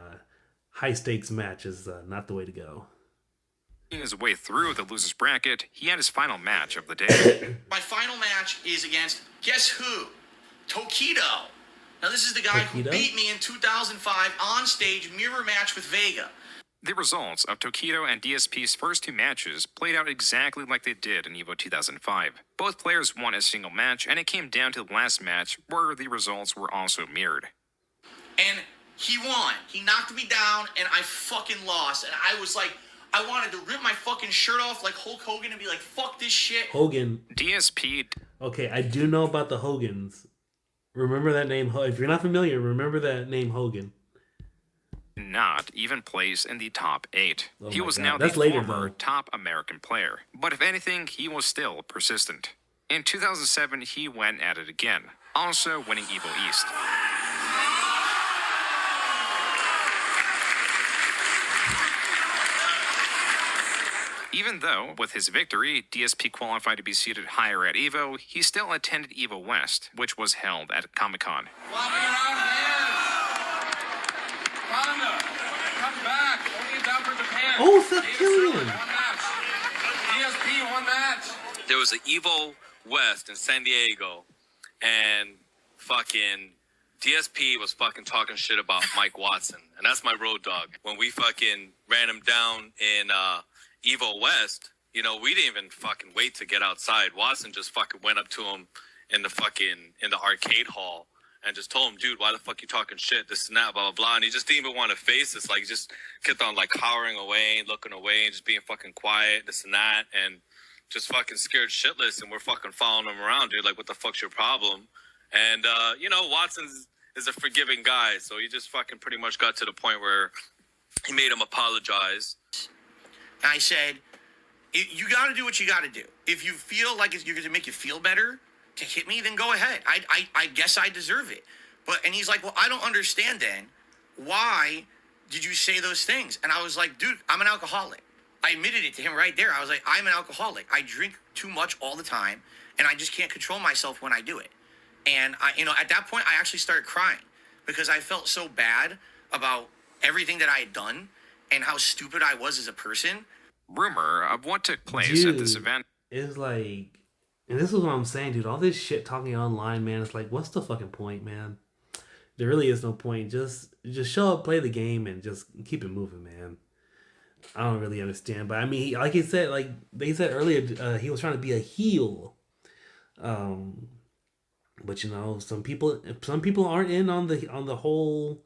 high-stakes match is not the way to go. His way through the loser's bracket, he had his final match of the day. My final match is against, guess who? Tokido. Now, this is the guy who beat me in 2005 on stage, mirror match with Vega. The results of Tokido and DSP's first 2 matches played out exactly like they did in EVO 2005. Both players won a single match, and it came down to the last match where the results were also mirrored. And He won. He knocked me down, and I fucking lost. And I was like, I wanted to rip my fucking shirt off like Hulk Hogan and be like, fuck this shit. Hogan. DSP. Okay, I do know about the Hogans. Remember that name. If you're not familiar, remember that name Hogan. Not even place in the top 8. Oh He my was God. now That's the later, former though. top American player. But if anything, he was still persistent. In 2007, he went at it again, also winning Evo East. Even though, with his victory, DSP qualified to be seated higher at EVO, he still attended EVO West, which was held at Comic-Con. Oh, Seth Killian! DSP, one match. There was an Evo West in San Diego, and fucking DSP was fucking talking shit about Mike Watson, and that's my road dog. When we fucking ran him down in Evo West, you know, we didn't even fucking wait to get outside. Watson just fucking went up to him in the arcade hall and just told him, dude, why the fuck you talking shit, this and that, blah, blah, blah. And he just didn't even want to face this. Like, he just kept on, like, cowering away and looking away and just being fucking quiet, this and that, and just fucking scared shitless. And we're fucking following him around, dude. Like, what the fuck's your problem? And, you know, Watson is a forgiving guy, so he just fucking pretty much got to the point where he made him apologize. I said, you got to do what you got to do. If you feel like you're going to make you feel better to hit me, then go ahead. I guess I deserve it. And he's like, well, I don't understand then. Why did you say those things? And I was like, dude, I'm an alcoholic. I admitted it to him right there. I was like, I'm an alcoholic. I drink too much all the time, and I just can't control myself when I do it. And at that point, I actually started crying because I felt so bad about everything that I had done and how stupid I was as a person. Rumor of what took place at this event. It's like, and this is what I'm saying, dude. All this shit talking online, man. It's like, what's the fucking point, man? There really is no point. Just show up, play the game, and just keep it moving, man. I don't really understand, but I mean, like he said, like they said earlier, he was trying to be a heel. But you know, some people aren't in on the whole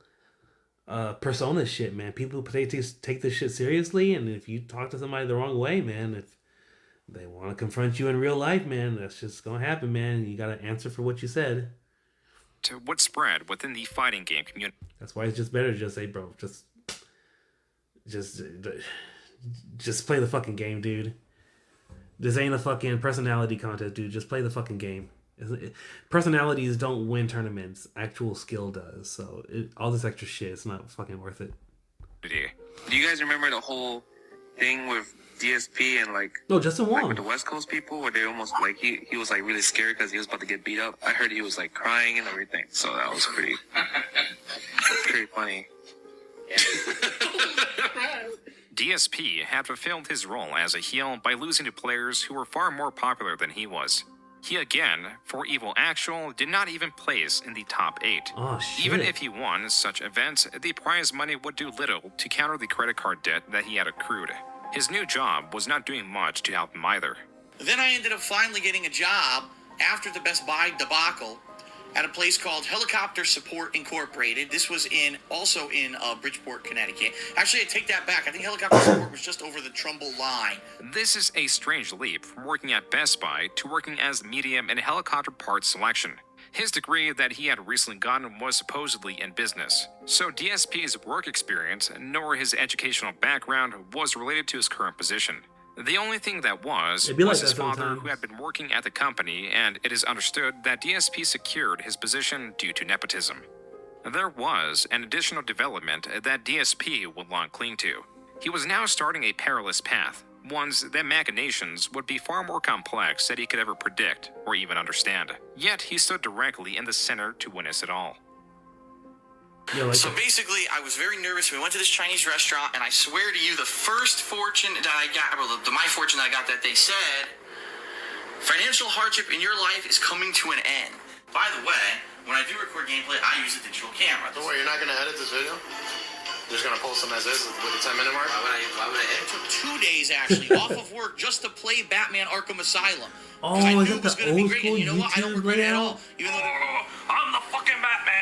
persona shit, man. People take this shit seriously, and if you talk to somebody the wrong way, man, if they want to confront you in real life, man, that's just gonna happen, man. You gotta answer for what you said. To what spread within the fighting game community. That's why it's just better to just say, bro, just play the fucking game, dude. This ain't a fucking personality contest, dude. Just play the fucking game. Personalities don't win tournaments. Actual skill does. So all this extra shit, it's not fucking worth it. Do you guys remember the whole thing with DSP and like Justin Wong, like with the West Coast people, where they almost like he was like really scared because he was about to get beat up? I heard he was like crying and everything, so that was pretty funny. DSP had fulfilled his role as a heel by losing to players who were far more popular than he was. He again, for Evo Actual, did not even place in the top 8. Oh, shit. Even if he won such events, the prize money would do little to counter the credit card debt that he had accrued. His new job was not doing much to help him either. Then I ended up finally getting a job after the Best Buy debacle at a place called Helicopter Support Incorporated. This was also in Bridgeport, Connecticut. Actually, I take that back. I think Helicopter Support was just over the Trumbull line. This is a strange leap from working at Best Buy to working as medium in helicopter parts selection. His degree that he had recently gotten was supposedly in business. So DSP's work experience, nor his educational background, was related to his current position. The only thing that was his father, who had been working at the company, and it is understood that DSP secured his position due to nepotism. There was an additional development that DSP would long cling to. He was now starting a perilous path, ones that machinations would be far more complex than he could ever predict or even understand. Yet he stood directly in the center to witness it all. So basically, I was very nervous. We went to this Chinese restaurant, and I swear to you, the first fortune that I got, well, my fortune that I got that they said, financial hardship in your life is coming to an end. By the way, when I do record gameplay, I use a digital camera. Don't worry, you're not going to edit this video? You're just going to post them as is with the 10-minute mark? Why would I edit? It took 2 days, actually, off of work just to play Batman Arkham Asylum. Oh, I is knew that it was the going to be old great, school and you know what? I don't YouTube regret it at layout? all. Even though I'm the fucking Batman.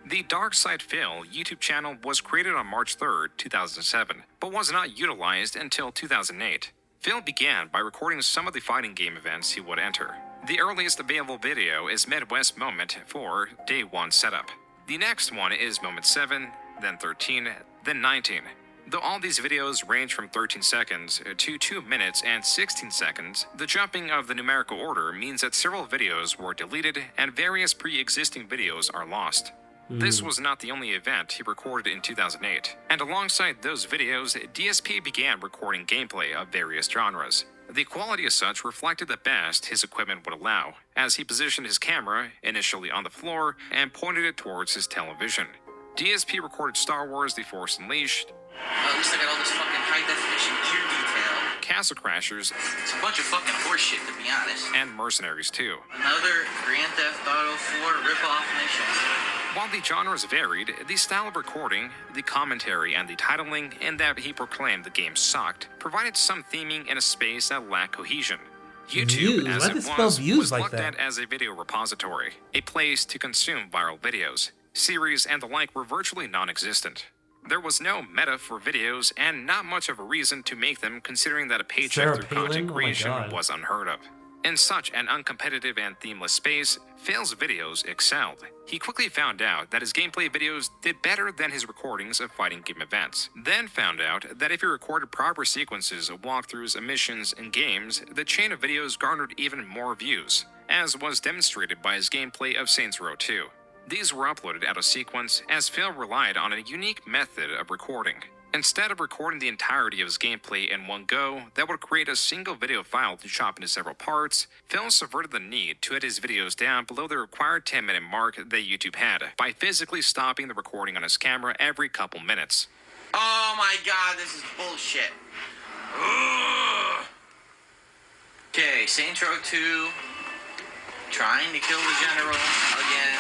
The Dark Side Phil YouTube channel was created on March 3rd, 2007, but was not utilized until 2008. Phil began by recording some of the fighting game events he would enter. The earliest available video is Midwest Moment 4 Day 1 Setup. The next one is Moment 7, then 13, then 19. Though all these videos range from 13 seconds to 2 minutes and 16 seconds, the jumping of the numerical order means that several videos were deleted and various pre-existing videos are lost. This was not the only event he recorded in 2008, and alongside those videos, DSP began recording gameplay of various genres. The quality as such reflected the best his equipment would allow, as he positioned his camera initially on the floor and pointed it towards his television. DSP recorded Star Wars The Force Unleashed, At least I got all this fucking high-definition ear detail. Castle Crashers, It's a bunch of fucking horseshit, to be honest. and Mercenaries 2. Another Grand Theft Auto 4 rip-off mission. While the genres varied, the style of recording, the commentary, and the titling, in that he proclaimed the game sucked, provided some theming in a space that lacked cohesion. YouTube, Views? as Why it did it spell views was like looked that? at as a video repository, a place to consume viral videos. Series and the like were virtually non-existent. There was no meta for videos and not much of a reason to make them, considering that a paycheck Sarah through Palin? content Oh my creation God. was unheard of. In such an uncompetitive and themeless space, Phil's videos excelled. He quickly found out that his gameplay videos did better than his recordings of fighting game events. Then found out that if he recorded proper sequences of walkthroughs of missions and games, the chain of videos garnered even more views, as was demonstrated by his gameplay of Saints Row 2. These were uploaded out of sequence, as Phil relied on a unique method of recording. Instead of recording the entirety of his gameplay in one go that would create a single video file to chop into several parts, Phil subverted the need to edit his videos down below the required 10-minute mark that YouTube had by physically stopping the recording on his camera every couple minutes. Oh my god, this is bullshit. Ugh. Okay, Saints Row 2. Trying to kill the general again.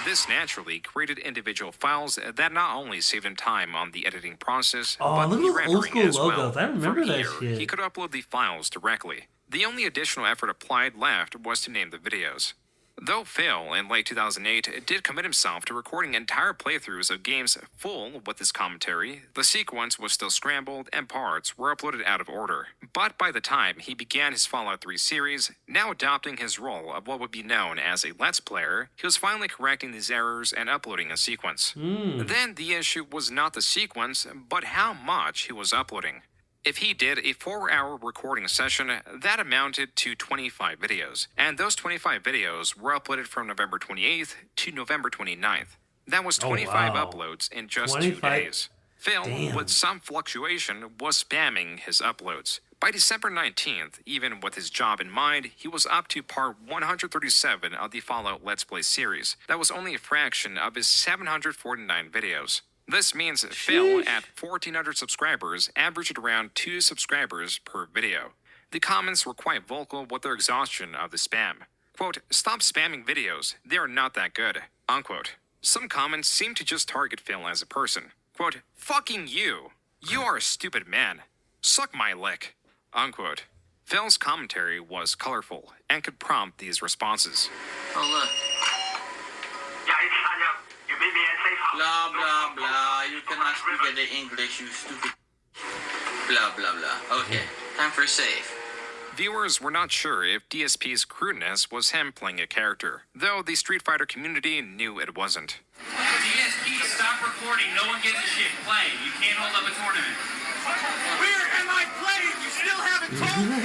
This naturally created individual files that not only saved him time on the editing process, Oh, but look the at those old rendering school as well. logos. I remember For that here, shit. He could upload the files directly. The only additional effort applied left was to name the videos. Though Phil, in late 2008, did commit himself to recording entire playthroughs of games full with his commentary, the sequence was still scrambled and parts were uploaded out of order. But by the time he began his Fallout 3 series, now adopting his role of what would be known as a Let's Player, he was finally correcting these errors and uploading a sequence. Then the issue was not the sequence, but how much he was uploading. If he did a 4-hour recording session, that amounted to 25 videos, and those 25 videos were uploaded from November 28th to November 29th. That was 25 wow. uploads in just 2 25? days. Phil, Damn. with some fluctuation, was spamming his uploads. By December 19th, even with his job in mind, he was up to part 137 of the Fallout Let's Play series. That was only a fraction of his 749 videos. This means Phil, at 1,400 subscribers, averaged around 2 subscribers per video. The comments were quite vocal with their exhaustion of the spam. Quote, "Stop spamming videos, they are not that good," unquote. Some comments seem to just target Phil as a person. Quote, "Fucking you. You are a stupid man. Suck my lick," unquote. Phil's commentary was colorful and could prompt these responses. Oh, look. Blah, blah, blah. You cannot speak any English, you stupid. Blah, blah, blah. Okay, time for a save. Viewers were not sure if DSP's crudeness was him playing a character, though the Street Fighter community knew it wasn't. DSP, stop recording. No one gives a shit. Play. You can't hold up a tournament. Where am I playing? You still haven't told me.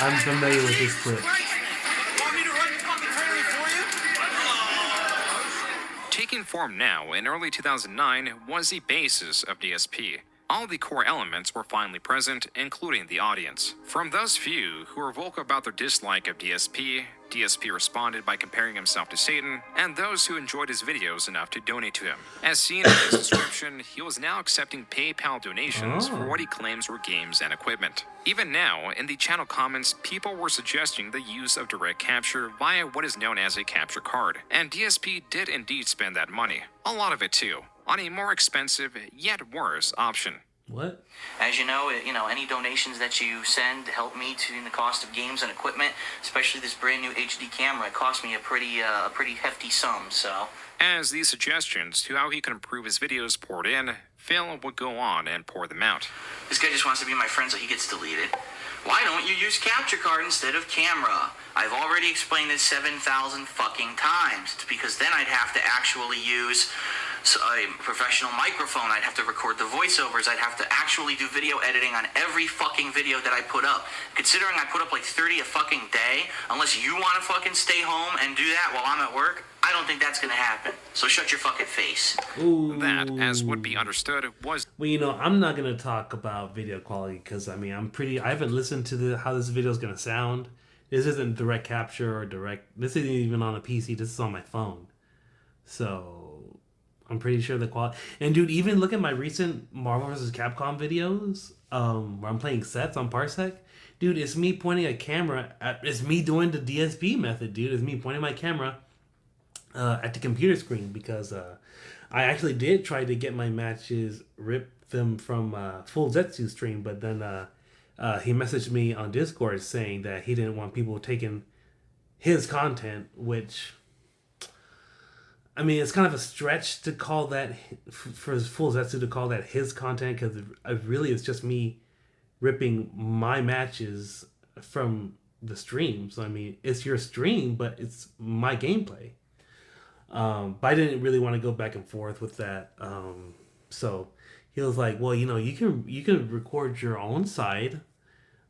I'm familiar with this clip. Want me to run the fucking tournament for you? Taking form now in early 2009 was the basis of DSP. All the core elements were finally present, including the audience. From those few who were vocal about their dislike of DSP responded by comparing himself to Satan, and those who enjoyed his videos enough to donate to him. As seen in his description, he was now accepting PayPal donations for what he claims were games and equipment. Even now, in the channel comments, people were suggesting the use of direct capture via what is known as a capture card, and DSP did indeed spend that money. A lot of it too, on a more expensive, yet worse option. What? As you know, any donations that you send help me to in the cost of games and equipment, especially this brand new HD camera. It cost me a pretty hefty sum. So, as these suggestions to how he could improve his videos poured in, Phil would go on and pour them out. This guy just wants to be my friend, so he gets deleted. Why don't you use capture card instead of camera? I've already explained this 7,000 fucking times. It's because then I'd have to actually use a professional microphone. I'd have to record the voiceovers. I'd have to actually do video editing on every fucking video that I put up. Considering I put up like 30 a fucking day, unless you want to fucking stay home and do that while I'm at work, I don't think that's going to happen. So shut your fucking face. Ooh. That, as would be understood, was... Well, I'm not going to talk about video quality because, I haven't listened to how this video is going to sound. This isn't direct capture or direct... This isn't even on a PC. This is on my phone. So, I'm pretty sure the quality... And, dude, even look at my recent Marvel vs. Capcom videos where I'm playing sets on Parsec. Dude, it's me pointing a camera at... It's me doing the DSP method, dude. It's me pointing my camera at the computer screen because I actually did try to get my matches, rip them from Full Zetsu stream, but then he messaged me on Discord saying that he didn't want people taking his content, which, it's kind of a stretch to call that, for Full Zetsu to call that his content, because really it's just me ripping my matches from the stream. So, it's your stream, but it's my gameplay. But I didn't really want to go back and forth with that. So he was like, well, you can record your own side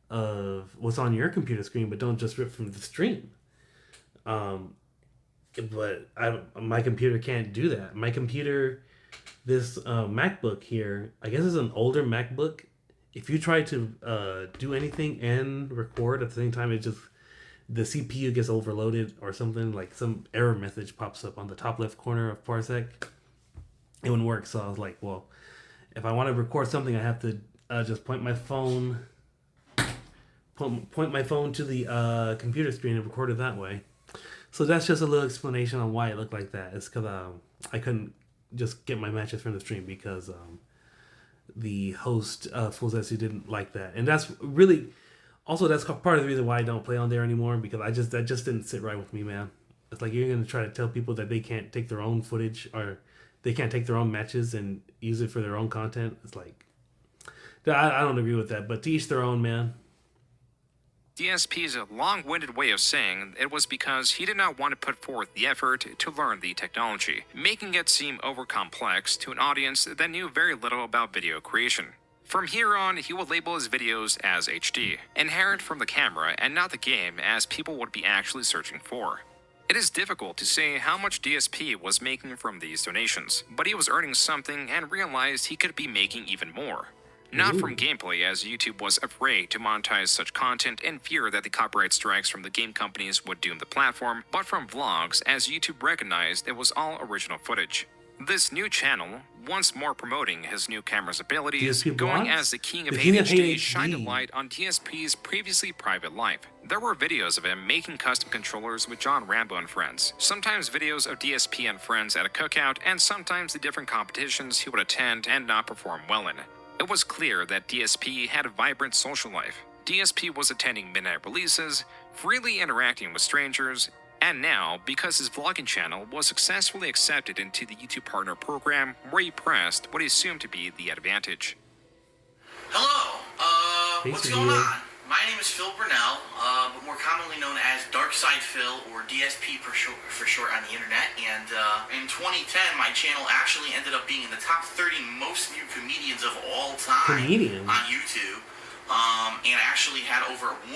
of what's on your computer screen, but don't just rip from the stream. But my computer can't do that. My computer, this MacBook here, I guess it's an older MacBook. If you try to do anything and record at the same time, the CPU gets overloaded or something, like some error message pops up on the top left corner of Parsec. It wouldn't work. So I was like, well, if I want to record something, I have to just point my phone to the computer screen and record it that way. So that's just a little explanation on why it looked like that. It's because I couldn't just get my matches from the stream because the host, Full Zetsu, didn't like that. And that's really... Also, that's part of the reason why I don't play on there anymore, because that just didn't sit right with me, man. It's like you're going to try to tell people that they can't take their own footage or they can't take their own matches and use it for their own content. It's like, I don't agree with that, but to each their own, man. DSP's long-winded way of saying it was because he did not want to put forth the effort to learn the technology, making it seem over-complex to an audience that knew very little about video creation. From here on, he would label his videos as HD, inherent from the camera and not the game as people would be actually searching for. It is difficult to say how much DSP was making from these donations, but he was earning something and realized he could be making even more. Not from gameplay, as YouTube was afraid to monetize such content in fear that the copyright strikes from the game companies would doom the platform, but from vlogs, as YouTube recognized it was all original footage. This new channel, once more promoting his new camera's abilities, going as the king of HD, shined a light on DSP's previously private life. There were videos of him making custom controllers with John Rambo and friends, sometimes videos of DSP and friends at a cookout, and sometimes the different competitions he would attend and not perform well in. It was clear that DSP had a vibrant social life. DSP was attending midnight releases, freely interacting with strangers, and now, because his vlogging channel was successfully accepted into the YouTube Partner Program, where he pressed what he assumed to be the advantage. Hello, what's going on? My name is Phil Burnell, but more commonly known as Darkside Phil, or DSP for short on the internet. And in 2010, my channel actually ended up being in the top 30 most viewed comedians of all time on YouTube. And actually had over 100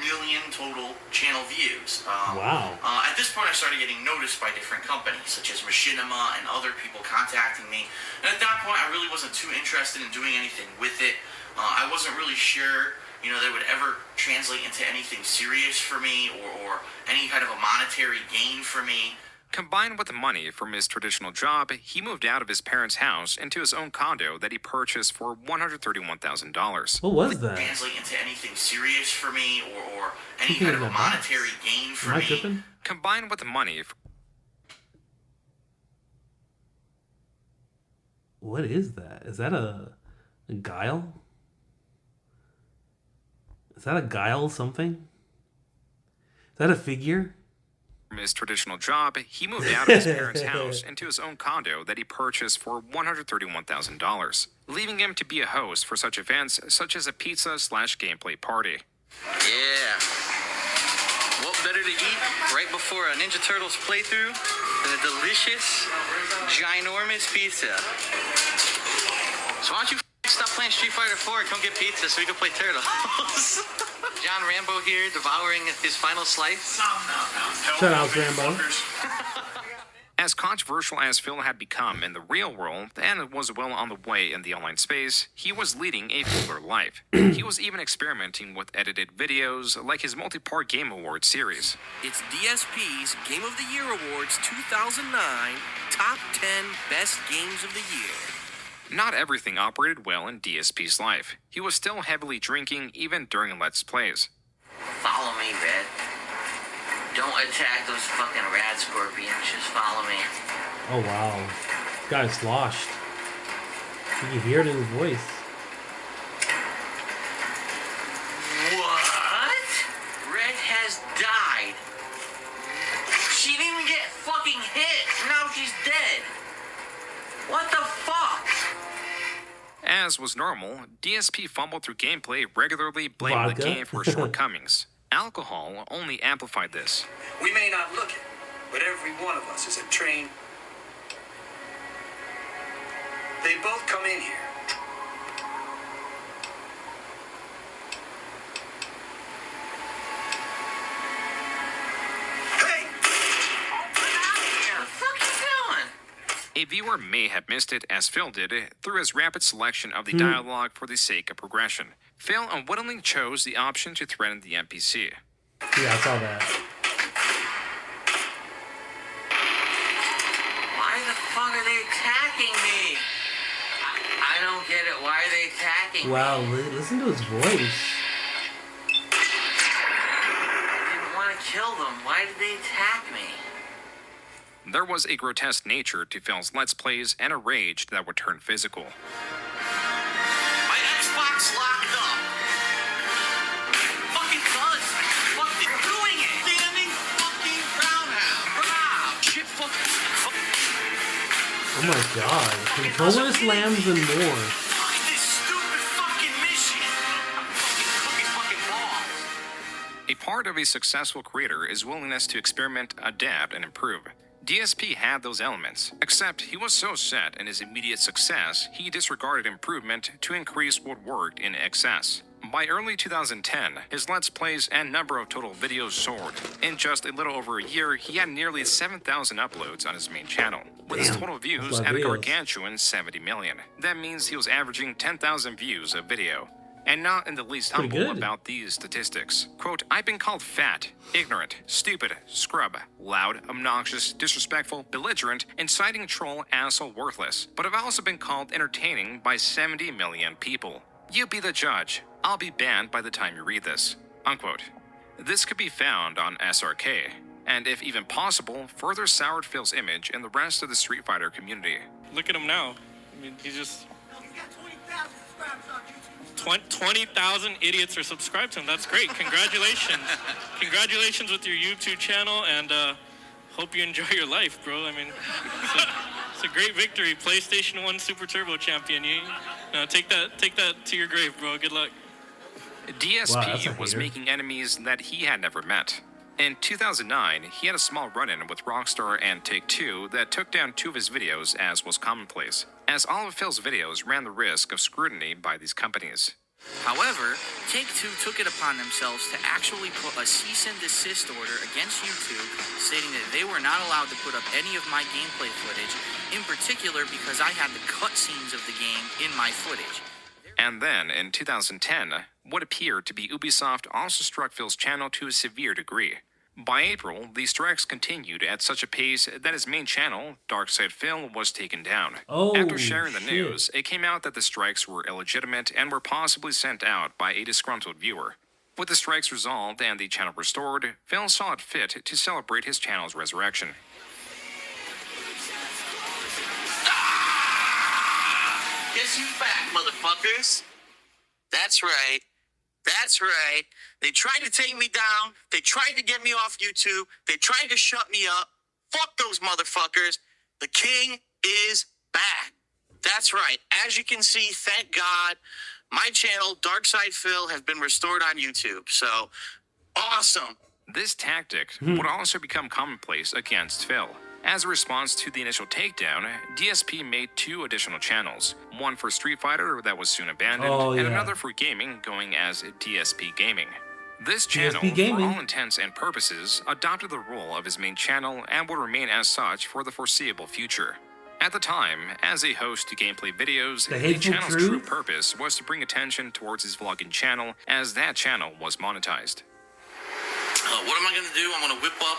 million total channel views. Wow. At this point, I started getting noticed by different companies, such as Machinima and other people contacting me. And at that point, I really wasn't too interested in doing anything with it. I wasn't really sure, that would ever translate into anything serious for me or any kind of a monetary gain for me. Combined with the money from his traditional job, he moved out of his parents' house into his own condo that he purchased for $131,000. What was that? Translate into anything serious for me or any kind of a monetary gain for me. Tripping? Combined with the money... What is that? Is that a A Guile? Is that a Guile something? Is that a figure? From his traditional job, he moved out of his parents' house into his own condo that he purchased for $131,000, leaving him to be a host for such events such as a pizza/gameplay party. Yeah. What better to eat right before a Ninja Turtles playthrough than a delicious, ginormous pizza? So why don't you stop playing Street Fighter 4 and come get pizza so we can play Turtles? John Rambo here devouring his final slice. Shout out, Rambo. As controversial as Phil had become in the real world and was well on the way in the online space, he was leading a fuller life. He was even experimenting with edited videos like his multi-part Game Awards series. It's DSP's Game of the Year Awards 2009 Top 10 Best Games of the Year. Not everything operated well in DSP's life. He was still heavily drinking even during Let's Plays. Follow me, Red. Don't attack those fucking rad scorpions. Just follow me. Oh wow. This guy is sloshed. You can hear it in his voice. What? Red has died. She didn't even get fucking hit. Now she's dead. What the fuck? As was normal, DSP fumbled through gameplay, regularly blaming the game for shortcomings. Alcohol only amplified this. We may not look it, but every one of us is a trained. They both come in here. Hey! What the fuck you doing? A viewer may have missed it, as Phil did, through his rapid selection of the dialogue for the sake of progression. Phil unwittingly chose the option to threaten the NPC. Yeah, I saw that. Why the fuck are they attacking me? I don't get it. Why are they attacking me? Wow, listen to his voice. I didn't want to kill them. Why did they attack me? There was a grotesque nature to Phil's Let's Plays and a rage that would turn physical. My Xbox locked up. Fucking does. Fucking doing it. Standing fucking roundhouse. Shit fucking. Oh my god. Controller slams and more. Fuck this stupid fucking mission. I'm fucking fucking balls. A part of a successful creator is willingness to experiment, adapt, and improve. DSP had those elements, except he was so set in his immediate success, he disregarded improvement to increase what worked in excess. By early 2010, his Let's Plays and number of total videos soared. In just a little over a year, he had nearly 7,000 uploads on his main channel, with his total views at a gargantuan 70 million. That means he was averaging 10,000 views a video. And not in the least humble about these statistics. Quote, I've been called fat, ignorant, stupid, scrub, loud, obnoxious, disrespectful, belligerent, inciting troll, asshole, worthless. But I've also been called entertaining by 70 million people. You be the judge. I'll be banned by the time you read this. Unquote. This could be found on SRK. And if even possible, further soured Phil's image in the rest of the Street Fighter community. Look at him now. I mean, he's just... 20,000 idiots are subscribed to him. That's great. Congratulations. Congratulations with your YouTube channel, and hope you enjoy your life, bro. I mean, it's a great victory. PlayStation 1 Super Turbo Champion. You take that to your grave, bro. Good luck. DSP was making enemies that he had never met. In 2009, he had a small run-in with Rockstar and Take-Two that took down 2 of his videos, as was commonplace, as all of Phil's videos ran the risk of scrutiny by these companies. However, Take-Two took it upon themselves to actually put a cease and desist order against YouTube, stating that they were not allowed to put up any of my gameplay footage, in particular because I had the cutscenes of the game in my footage. And then, in 2010, what appeared to be Ubisoft also struck Phil's channel to a severe degree. By April, the strikes continued at such a pace that his main channel, Darkside Phil, was taken down. After sharing the news, it came out that the strikes were illegitimate and were possibly sent out by a disgruntled viewer. With the strikes resolved and the channel restored, Phil saw it fit to celebrate his channel's resurrection. Guess who's back, motherfuckers? That's right. That's right. They tried to take me down. They tried to get me off YouTube. They tried to shut me up. Fuck those motherfuckers. The king is back. That's right. As you can see, thank God, my channel, Darkside Phil, has been restored on YouTube. So, awesome. This tactic would also become commonplace against Phil. As a response to the initial takedown, DSP made 2 additional channels, one for Street Fighter that was soon abandoned, and another for gaming going as DSPGaming. This channel, for all intents and purposes, adopted the role of his main channel and will remain as such for the foreseeable future. At the time, as a host to gameplay videos, the channel's true purpose was to bring attention towards his vlogging channel, as that channel was monetized. What am I going to do? I'm going to whip up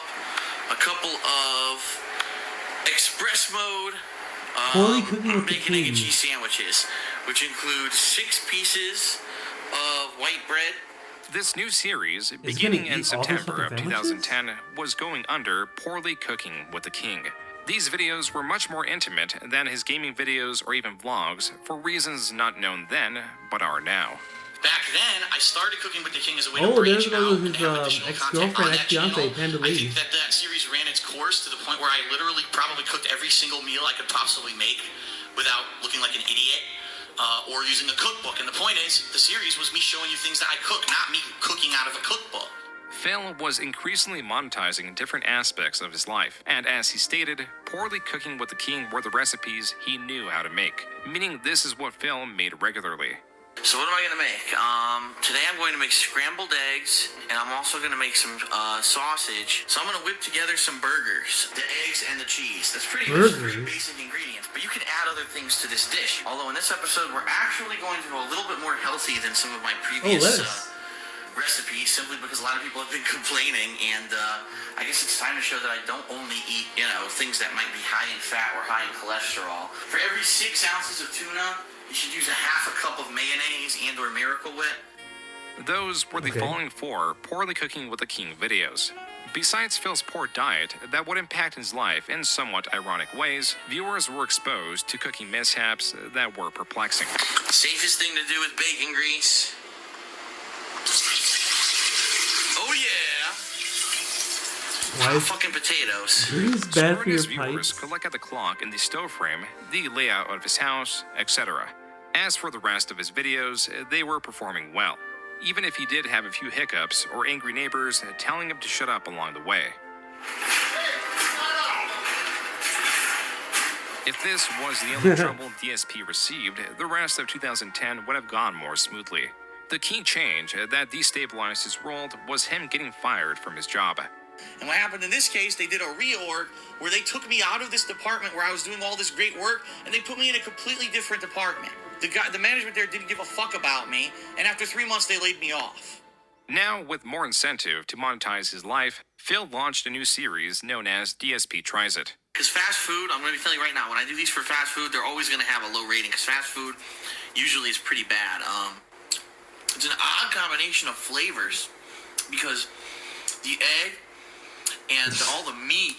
a couple of express mode bacon, egg, and cheese sandwiches, which include 6 pieces of white bread. This new series, beginning in September of 2010, was going under Poorly Cooking with the King. These videos were much more intimate than his gaming videos or even vlogs, for reasons not known then, but are now. Back then, I started Cooking with the King as a way to branch out and have additional content on that channel. I think that series ran its course to the point where I literally probably cooked every single meal I could possibly make without looking like an idiot or using a cookbook. And the point is, the series was me showing you things that I cook, not me cooking out of a cookbook. Phil was increasingly monetizing different aspects of his life, and as he stated, Poorly Cooking with the King were the recipes he knew how to make, meaning this is what Phil made regularly. So what am I going to make? Today I'm going to make scrambled eggs, and I'm also going to make some sausage. So I'm going to whip together some burgers, the eggs, and the cheese. That's pretty basic ingredients, but you can add other things to this dish. Although in this episode, we're actually going to go a little bit more healthy than some of my previous recipes, simply because a lot of people have been complaining, and I guess it's time to show that I don't only eat, things that might be high in fat or high in cholesterol. For every 6 ounces of tuna, you should use a half a cup of mayonnaise and or Miracle Whip. Those were the following 4 Poorly Cooking with the King videos. Besides Phil's poor diet that would impact his life in somewhat ironic ways, viewers were exposed to cooking mishaps that were perplexing. Safest thing to do with bacon grease. Oh yeah! Why is fucking potatoes? Grease bad for your viewers could look at the clock in the stove frame, the layout of his house, etc. As for the rest of his videos, they were performing well, even if he did have a few hiccups or angry neighbors telling him to shut up along the way. If this was the only trouble DSP received, the rest of 2010 would have gone more smoothly. The key change that destabilized his world was him getting fired from his job. And what happened in this case, they did a reorg where they took me out of this department where I was doing all this great work, and they put me in a completely different department. The management there didn't give a fuck about me, and after 3 months, they laid me off. Now, with more incentive to monetize his life, Phil launched a new series known as DSP Tries It. Because fast food, I'm going to be telling you right now, when I do these for fast food, they're always going to have a low rating, because fast food usually is pretty bad. It's an odd combination of flavors, because the egg and all the meat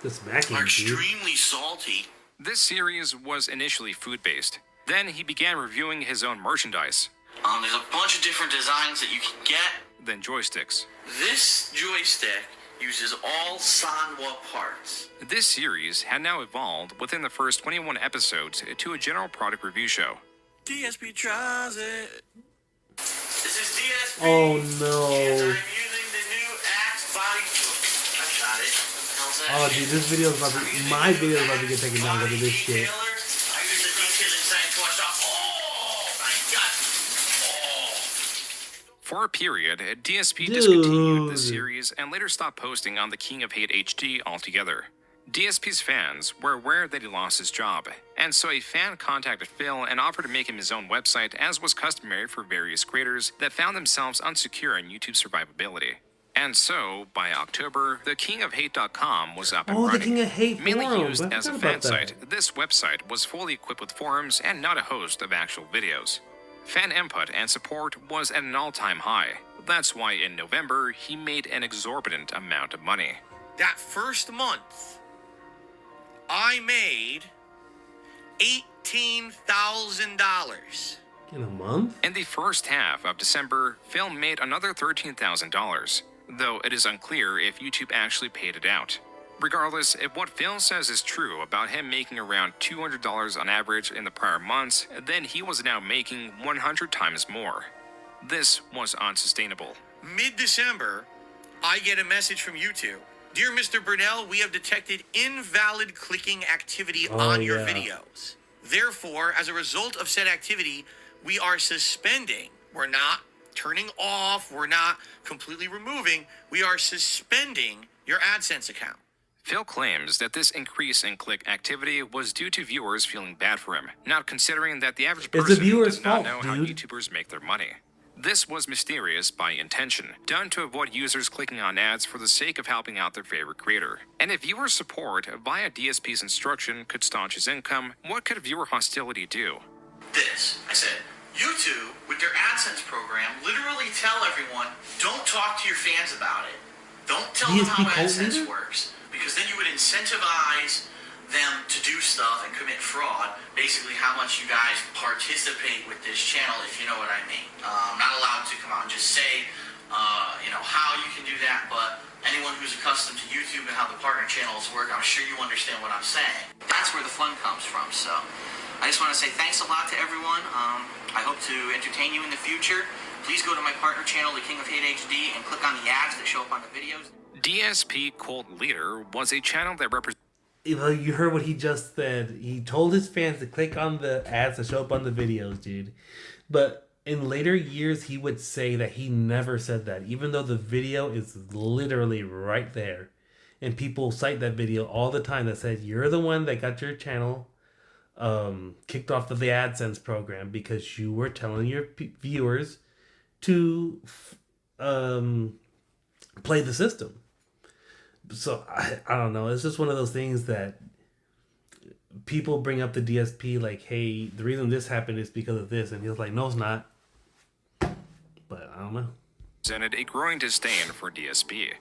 are extremely salty. This series was initially food-based. Then he began reviewing his own merchandise. There's a bunch of different designs that you can get. Then joysticks. This joystick uses all Sanwa parts. This series had now evolved within the first 21 episodes to a general product review show. DSP tries it. This is DSP. Oh no. And I'm using the new Axe body. I shot it. Oh dude, this video is about to, my video is about to get taken down because of this shit. For a period, DSP discontinued the series and later stopped posting on the King of Hate HD altogether. DSP's fans were aware that he lost his job, and so a fan contacted Phil and offered to make him his own website, as was customary for various creators that found themselves unsecure in YouTube survivability. And so, by October, thekingofhate.com was up and running. The King of Hate Mainly forums. used as a fan site, this website was fully equipped with forums and not a host of actual videos. Fan input and support was at an all-time high. That's why in November, he made an exorbitant amount of money. That first month, I made $13,000. In a month? In the first half of December, Phil made another $13,000, though it is unclear if YouTube actually paid it out. Regardless, if what Phil says is true about him making around $200 on average in the prior months, then he was now making 100 times more. This was unsustainable. Mid-December, I get a message from YouTube. Dear Mr. Burnell, we have detected invalid clicking activity on your videos. Therefore, as a result of said activity, we are suspending. We're not turning off. We're not completely removing. We are suspending your AdSense account. Phil claims that this increase in click activity was due to viewers feeling bad for him, not considering that the average person does not know how YouTubers make their money. This was mysterious by intention, done to avoid users clicking on ads for the sake of helping out their favorite creator. And if viewer support via DSP's instruction could staunch his income, what could viewer hostility do? This, I said, YouTube, with their AdSense program, literally tell everyone, don't talk to your fans about it. Don't tell them how AdSense works, because then you would incentivize them to do stuff and commit fraud. Basically, how much you guys participate with this channel, if you know what I mean. I'm not allowed to come out and just say, how you can do that, but anyone who's accustomed to YouTube and how the partner channels work, I'm sure you understand what I'm saying. That's where the fun comes from, so I just want to say thanks a lot to everyone. I hope to entertain you in the future. Please go to my partner channel, The King of Hate HD, and click on the ads that show up on the videos. DSP Cult Leader was a channel that represented... You heard what he just said. He told his fans to click on the ads that show up on the videos, dude. But in later years, he would say that he never said that, even though the video is literally right there. And people cite that video all the time that said, you're the one that got your channel kicked off of the AdSense program because you were telling your viewers to play the system. So I don't know. It's just one of those things that people bring up the DSP like, hey, the reason this happened is because of this. And he was like, no, it's not. But I don't know. ...presented a growing disdain for DSP.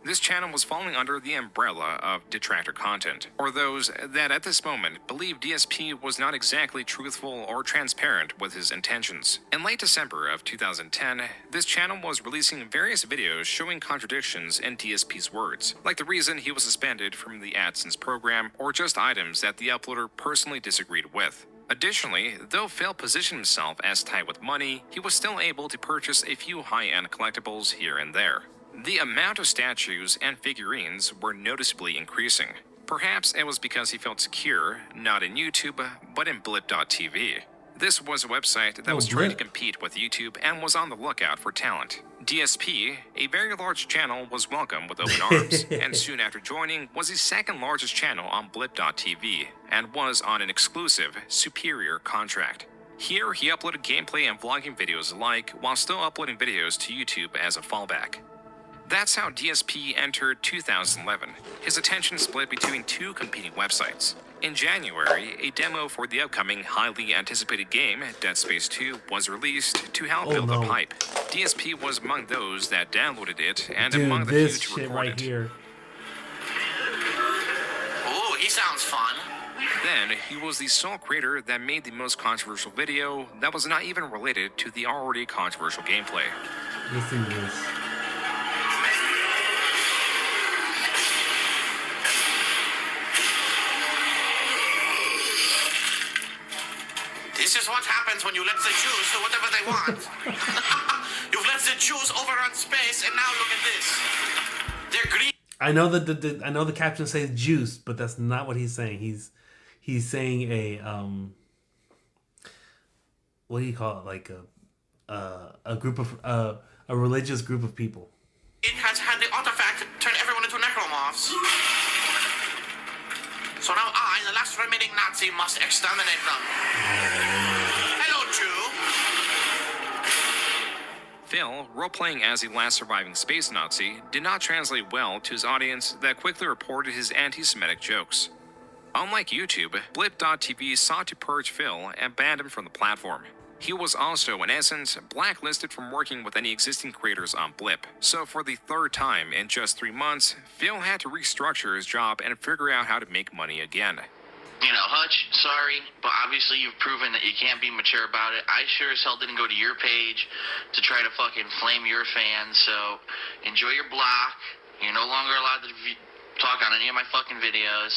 This channel was falling under the umbrella of detractor content, or those that at this moment believe DSP was not exactly truthful or transparent with his intentions. In late December of 2010, this channel was releasing various videos showing contradictions in DSP's words, like the reason he was suspended from the AdSense program, or just items that the uploader personally disagreed with. Additionally, though Phil positioned himself as tight with money, he was still able to purchase a few high-end collectibles here and there. The amount of statues and figurines were noticeably increasing. Perhaps it was because he felt secure, not in YouTube, but in Blip.tv. This was a website that was trying to compete with YouTube and was on the lookout for talent. DSP, a very large channel, was welcomed with open arms, and soon after joining was the second largest channel on Blip.tv, and was on an exclusive, superior contract. Here he uploaded gameplay and vlogging videos alike, while still uploading videos to YouTube as a fallback. That's how DSP entered 2011. His attention split between two competing websites. In January, a demo for the upcoming highly anticipated game, Dead Space 2, was released to help build up hype. DSP was among those that downloaded it, and among the few to record it. Here. Ooh, he sounds fun. Then, he was the sole creator that made the most controversial video that was not even related to the already controversial gameplay. Listen to this. This is what happens when you let the Jews do whatever they want. You've let the Jews overrun space, and now look at this. They're green. I know that I know the caption says juice, but that's not what he's saying. He's saying a what do you call it? Like a group of a religious group of people. It has had the artifact turn everyone into necromorphs. So now I, the last remaining Nazi, must exterminate them. Hello, Jew. Phil, role-playing as the last surviving space Nazi, did not translate well to his audience that quickly reported his anti-Semitic jokes. Unlike YouTube, Blip.tv sought to purge Phil and banned him from the platform. He was also, in essence, blacklisted from working with any existing creators on Blip. So for the third time in just 3 months, Phil had to restructure his job and figure out how to make money again. You know, Hutch, sorry, but obviously you've proven that you can't be mature about it. I sure as hell didn't go to your page to try to fucking flame your fans, so enjoy your block. You're no longer allowed to talk on any of my fucking videos.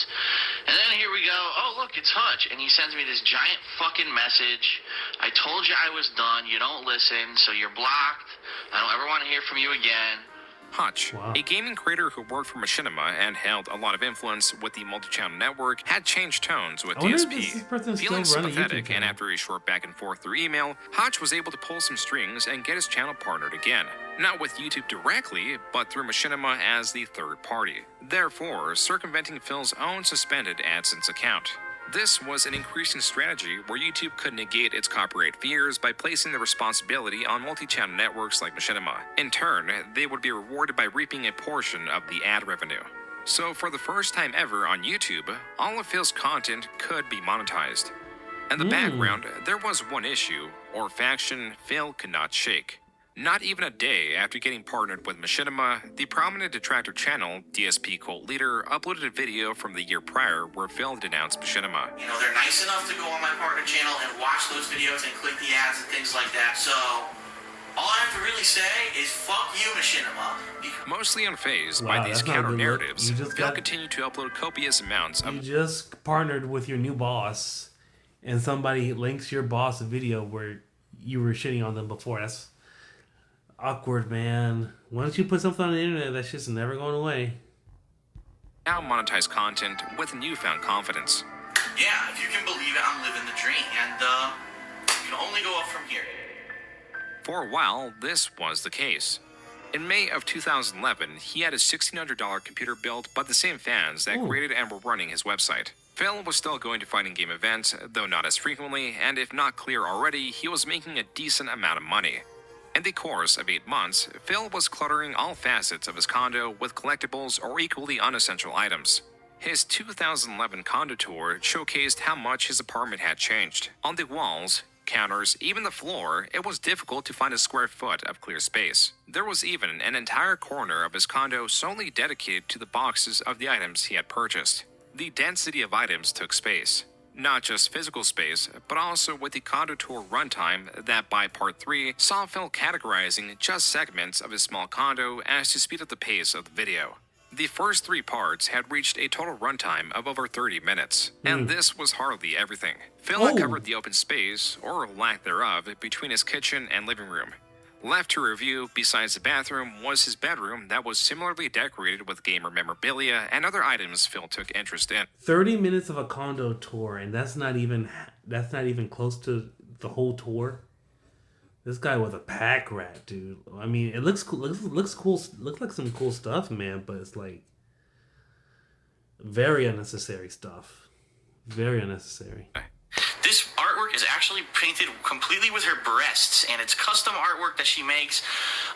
And then here we go, oh look, it's Hutch, and he sends me this giant fucking message. I told you I was done, you don't listen, so you're blocked. I don't ever want to hear from you again. Hutch, a gaming creator who worked for Machinima and held a lot of influence with the multi-channel network, had changed tones with DSP. Feeling sympathetic, and after a short back and forth through email, Hutch was able to pull some strings and get his channel partnered again. Not with YouTube directly, but through Machinima as the third party. Therefore, circumventing Phil's own suspended AdSense account. This was an increasing strategy where YouTube could negate its copyright fears by placing the responsibility on multi-channel networks like Machinima. In turn, they would be rewarded by reaping a portion of the ad revenue. So for the first time ever on YouTube, all of Phil's content could be monetized. In the background, there was one issue, or faction, Phil could not shake. Not even a day after getting partnered with Machinima, the prominent detractor channel, DSP Cult Leader, uploaded a video from the year prior where Phil denounced Machinima. You know, they're nice enough to go on my partner channel and watch those videos and click the ads and things like that, so all I have to really say is fuck you, Machinima. Mostly unfazed by these counter-narratives, Phil continued to upload copious amounts of... You just partnered with your new boss, and somebody links your boss a video where you were shitting on them before. That's awkward, man. Once you put something on the internet, that shit's never going away. Now monetize content with newfound confidence. Yeah, if you can believe it, I'm living the dream, and you can only go up from here. For a while, this was the case. In May of 2011, he had a $1,600 computer built by the same fans that created and were running his website. Phil was still going to fighting game events, though not as frequently, and if not clear already, he was making a decent amount of money. In the course of 8 months, Phil was cluttering all facets of his condo with collectibles or equally unessential items. His 2011 condo tour showcased how much his apartment had changed. On the walls, counters, even the floor, it was difficult to find a square foot of clear space. There was even an entire corner of his condo solely dedicated to the boxes of the items he had purchased. The density of items took space. Not just physical space, but also with the condo tour runtime that by part 3 saw Phil categorizing just segments of his small condo as to speed up the pace of the video. The first 3 parts had reached a total runtime of over 30 minutes, and this was hardly everything. Phil had covered the open space, or lack thereof, between his kitchen and living room. Left to review, besides the bathroom, was his bedroom that was similarly decorated with gamer memorabilia and other items Phil took interest in. 30 minutes of a condo tour, and that's not even close to the whole tour. This guy was a pack rat, dude. I mean, it looks cool. Looks cool. Looks like some cool stuff, man. But it's like very unnecessary stuff. Very unnecessary. This artwork is actually painted completely with her breasts, and it's custom artwork that she makes,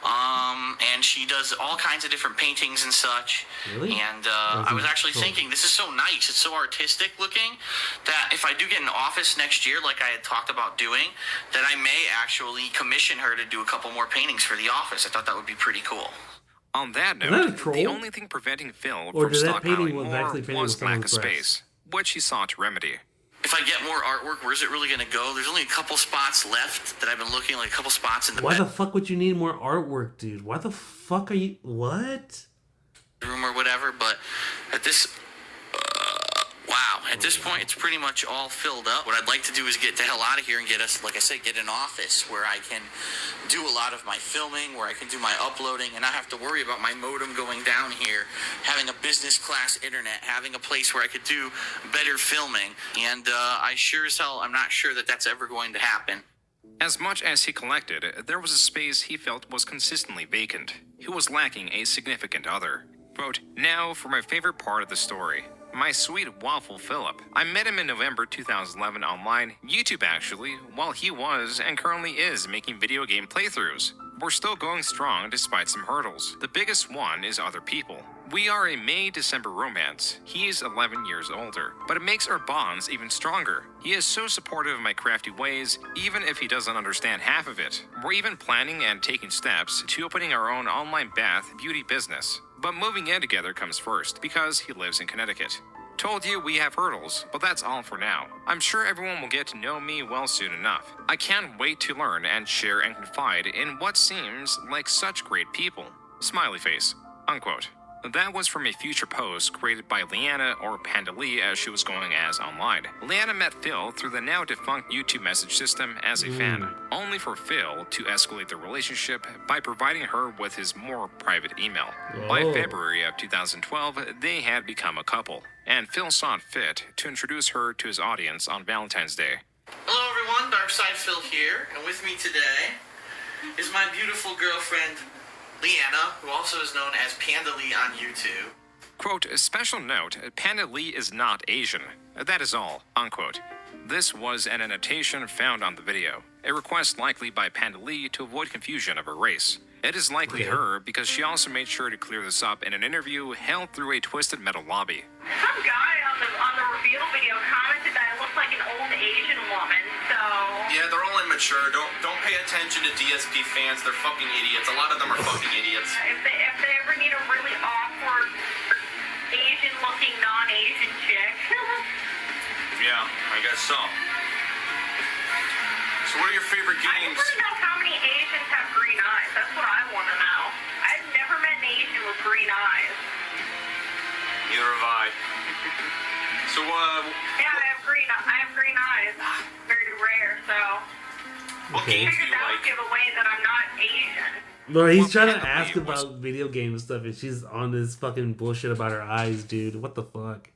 and she does all kinds of different paintings and such. Really? And I was actually thinking, this is so nice, it's so artistic looking, that if I do get an office next year, like I had talked about doing, that I may actually commission her to do a couple more paintings for the office. I thought that would be pretty cool. On that note, the only thing preventing Phil from stockpiling more was lack of space, which he sought to remedy. If I get more artwork, where's it really going to go? There's only a couple spots left that I've been looking, like a couple spots in the Why the fuck would you need more artwork, dude? Why the fuck are you... What? ...room or whatever, but at this... wow, at this point, it's pretty much all filled up. What I'd like to do is get the hell out of here and get us, like I said, get an office where I can do a lot of my filming, where I can do my uploading, and not have to worry about my modem going down here, having a business class internet, having a place where I could do better filming. And I sure as hell, I'm not sure that that's ever going to happen. As much as he collected, there was a space he felt was consistently vacant. He was lacking a significant other. Quote, now for my favorite part of the story. My sweet waffle Philip. I met him in November 2011 online, YouTube actually, while he was and currently is making video game playthroughs. We're still going strong despite some hurdles. The biggest one is other people. We are a May-December romance. He is 11 years older, but it makes our bonds even stronger. He is so supportive of my crafty ways, even if he doesn't understand half of it. We're even planning and taking steps to opening our own online bath beauty business. But moving in together comes first, because he lives in Connecticut. Told you we have hurdles, but that's all for now. I'm sure everyone will get to know me well soon enough. I can't wait to learn and share and confide in what seems like such great people. Smiley face. Unquote. That was from a future post created by Leanna, or Panda Lee as she was going as online. Leanna met Phil through the now defunct YouTube message system as a fan, only for Phil to escalate the relationship by providing her with his more private email. By February of 2012, they had become a couple, and Phil saw it fit to introduce her to his audience on Valentine's Day. Hello everyone, Darkside Phil here, and with me today is my beautiful girlfriend, Leanna, who also is known as Panda Lee on YouTube. Quote, special note, Panda Lee is not Asian. That is all, unquote. This was an annotation found on the video, a request likely by Panda Lee to avoid confusion of her race. It is likely her because she also made sure to clear this up in an interview held through a Twisted Metal lobby. Some guy on the reveal video commented that it looked like an old Asian woman, so... Yeah, they're all immature. Don't pay attention to DSP fans. They're fucking idiots. A lot of them are fucking idiots. If they ever need a really awkward Asian-looking, non-Asian chick... Yeah, I guess so. So what are your favorite games? I just want to know how many Asians have green eyes. That's what I want to know. I've never met an Asian with green eyes. Neither have I. So, yeah, I have green eyes. Very rare, so... What games do you that like? would give away that I'm not Asian. Bro, he's trying to ask about video game stuff, and she's on this fucking bullshit about her eyes, dude. What the fuck?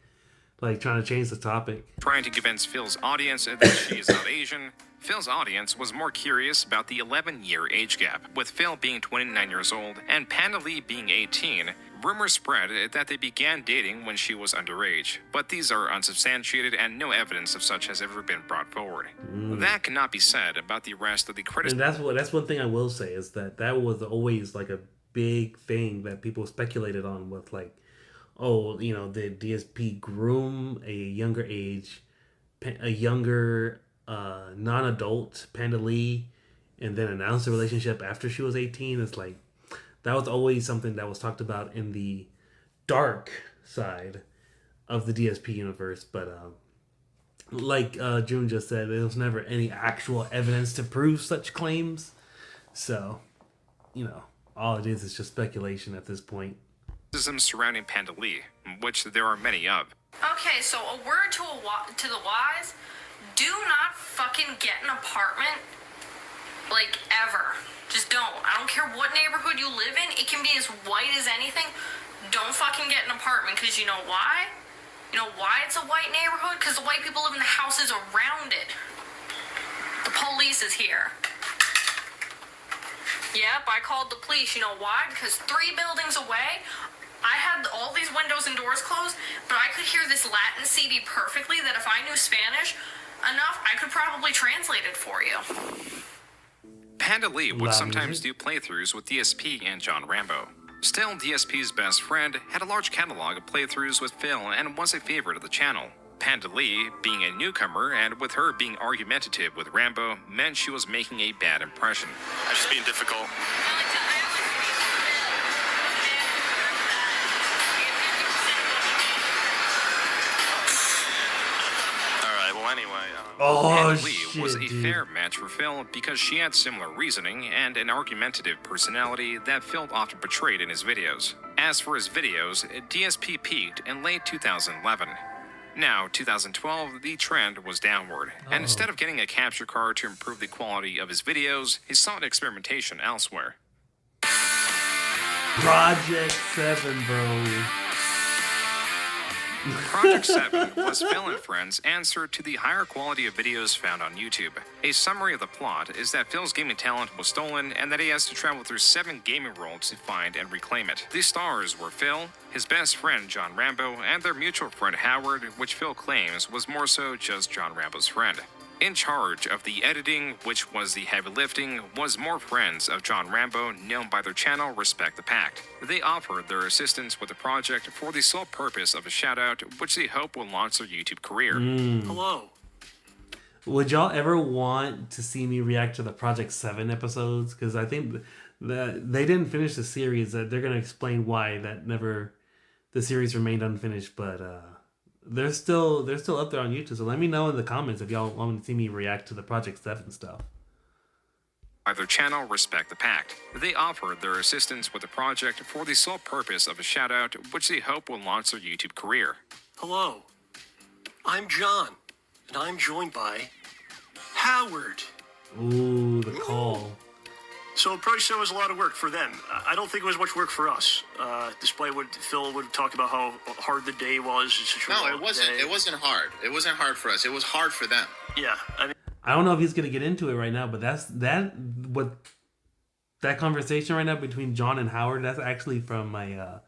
Like, trying to change the topic. Trying to convince Phil's audience that she is not Asian, Phil's audience was more curious about the 11-year age gap, with Phil being 29 years old and Panda Lee being 18. Rumors spread that they began dating when she was underage, but these are unsubstantiated and no evidence of such has ever been brought forward. That cannot be said about the rest of the critics. And that's one thing I will say is that was always like a big thing that people speculated on with, like, oh, you know, the DSP groom a younger age, a younger non-adult Panda Lee, and then announced a relationship after she was 18. It's like, that was always something that was talked about in the dark side of the DSP universe. But like June just said, there was never any actual evidence to prove such claims. So, you know, all it is just speculation at this point. Surrounding Panda Lee, which there are many of. Okay, so a word to the wise: do not fucking get an apartment, like, ever. Just don't. I don't care what neighborhood you live in. It can be as white as anything. Don't fucking get an apartment, because you know why? You know why it's a white neighborhood? Because the white people live in the houses around it. The police is here. Yep, I called the police. You know why? Because 3 buildings away, I had all these windows and doors closed, but I could hear this Latin CD perfectly that if I knew Spanish enough, I could probably translate it for you. Panda Lee would sometimes do playthroughs with DSP and John Rambo. Still, DSP's best friend had a large catalog of playthroughs with Phil and was a favorite of the channel. Panda Lee, being a newcomer and with her being argumentative with Rambo, meant she was making a bad impression. I'm just being difficult. Panda Lee was a fair match for Phil because she had similar reasoning and an argumentative personality that Phil often portrayed in his videos. As for his videos, DSP peaked in late 2011. Now, 2012, the trend was downward, and instead of getting a capture card to improve the quality of his videos, he sought experimentation elsewhere. Project 7, bro. Project 7 was Phil and Friends' answer to the higher quality of videos found on YouTube. A summary of the plot is that Phil's gaming talent was stolen and that he has to travel through 7 gaming worlds to find and reclaim it. The stars were Phil, his best friend John Rambo, and their mutual friend Howard, which Phil claims was more so just John Rambo's friend. In charge of the editing, which was the heavy lifting, was more friends of John Rambo known by their channel Respect the Pact. They offered their assistance with the project for the sole purpose of a shoutout, which they hope will launch their YouTube career. Hello. Would y'all ever want to see me react to the Project 7 episodes? Because I think that they didn't finish the series. That they're going to explain why the series remained unfinished, but they're still up there on YouTube. So let me know in the comments if y'all want to see me react to the Project 7 stuff. Their channel Respect the Pact. They offered their assistance with the project for the sole purpose of a shout-out, which they hope will launch their YouTube career. Hello, I'm John, and I'm joined by Howard. Ooh, the call. So it probably still was a lot of work for them. I don't think it was much work for us, despite what Phil would talk about how hard the day was. No, it wasn't. It wasn't hard. It wasn't hard for us. It was hard for them. Yeah, I mean, I don't know if he's gonna get into it right now, but that conversation right now between John and Howard, that's actually from my.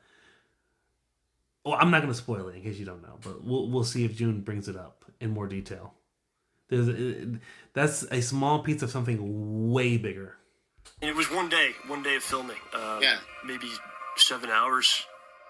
Well, I'm not gonna spoil it in case you don't know, but we'll see if June brings it up in more detail. That's a small piece of something way bigger. it was one day of filming. Maybe 7 hours.